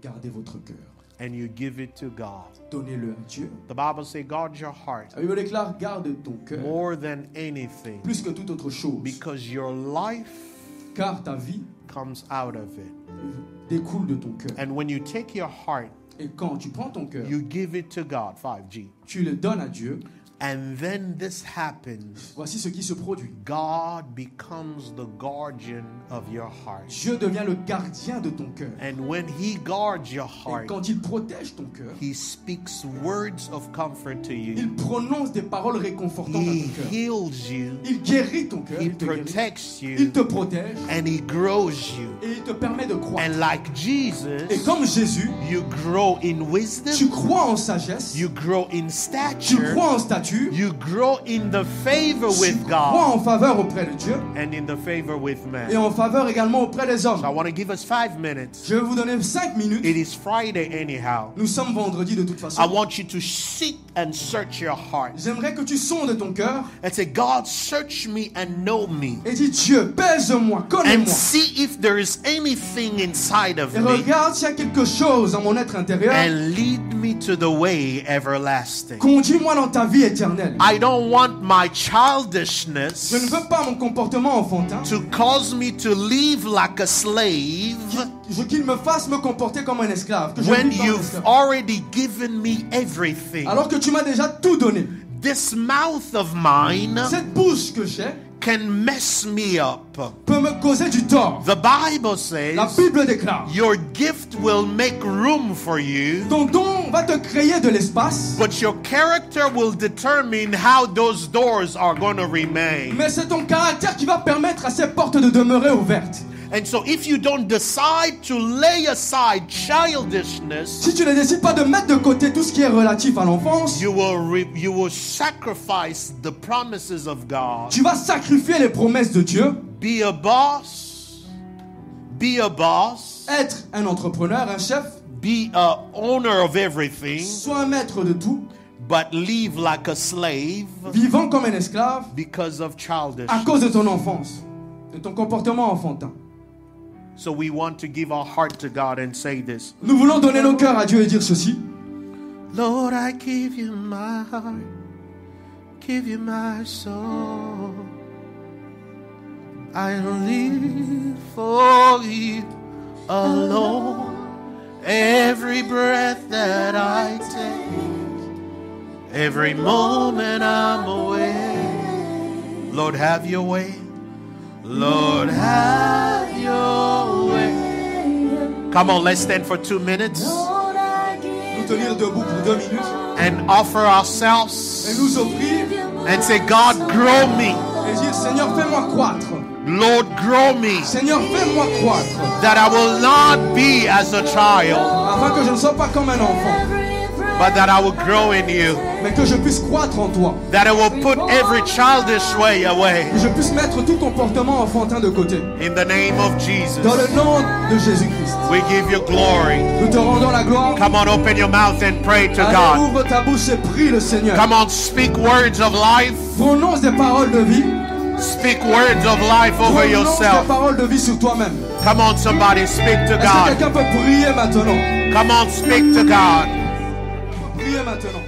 gardez votre cœur. and you give it to God. Donnez-le à Dieu. The Bible says, guard your heart La Bible déclare, garde ton cœur more than anything plus que toute autre chose. because your life Car ta vie comes out of it. découle de ton cœur. And when you take your heart, Et quand tu prends ton cœur, you give it to God, 5G. tu le donnes à Dieu, And then this happens. voici ce qui se produit. God becomes the guardian of your heart. Dieu devient le gardien de ton cœur. And when he guards your Et heart, quand il protège ton cœur, he speaks words of comfort to you. il prononce des paroles réconfortantes à He ton cœur. heals you. Il guérit ton cœur, He il te guérit. protects Il you. te protège And he grows you. et il te permet de croire. And like Et Jesus, comme Jésus, you grow in tu wisdom. crois en sagesse, You grow in tu stature. crois en stature mature, you grow in the favor tu with crois God en faveur auprès de Dieu and in the favor with et man. en faveur également auprès des hommes. So I want to give us 5 minutes. Je vais vous donner 5 minutes. It is Friday anyhow. Nous sommes vendredi de toute I façon. want you to sit and search your heart J'aimerais que tu sondes ton cœur and say, God, search me and know me et dis Dieu, pèse-moi, and connais-moi. see if there is anything inside of Et me regarde s'il y a quelque chose dans mon être intérieur. and lead me to the way everlasting. Conduis-moi dans ta vie éternelle. I don't want my Je childishness ne veux pas mon comportement enfantin to cause me to live like a slave qu'il me fasse me comporter comme un esclave. Que je when vive comme un you've esclave. already given me everything. Alors que tu m'as déjà tout donné. This mouth of mine Cette bouche que j'ai can mess me up. peut me causer du tort. The Bible La says Bible déclare, your gift will make room for you, ton don va te créer de l'espace, but your character will determine how those doors are going to remain. mais c'est ton caractère qui va permettre à ces portes de demeurer ouvertes. And so if you don't decide to lay aside childishness, Si tu ne décides pas de mettre de côté tout ce qui est relatif à l'enfance, you will sacrifice the promises of God. tu vas sacrifier les promesses de Dieu. Be a boss. Be a boss. Être un entrepreneur, un chef, Be a owner of everything, sois un maître de tout, but live like a slave vivant comme un esclave because of à childishness. cause de ton enfance, de ton comportement enfantin. So we want to give our heart to God and say this. Nous voulons donner nos cœurs à Dieu et dire ceci. Lord, I give you my heart, give you my soul. I live for you alone. Every breath that I take, every moment I'm away. Lord, have your way. Lord, have your way. Come on, let's stand for 2 minutes Nous tenir debout pour 2 minutes and offer et ourselves nous offrir and say, God, grow me. et dire Seigneur, fais-moi croître. Lord, grow me, Seigneur, fais-moi croître. that I will not be as a child, Afin que je ne sois pas comme un enfant, but that I will grow in you, mais que je puisse croître en toi. that I will put every childish way away. Que je puisse mettre tout comportement enfantin de côté. In the name of Jesus, Dans le nom de Jésus-Christ. we give you glory. Nous te rendons la gloire. Come on, open your mouth and pray to Allez, God. ouvre ta bouche et prie le Seigneur. Come on, speak words of life. Prononce des paroles de vie. Speak words of life over Prononce des yourself. paroles de vie sur toi-même. Come on, somebody, speak to Est-ce que God. quelqu'un peut prier maintenant? Come on, speak to God. Priez maintenant.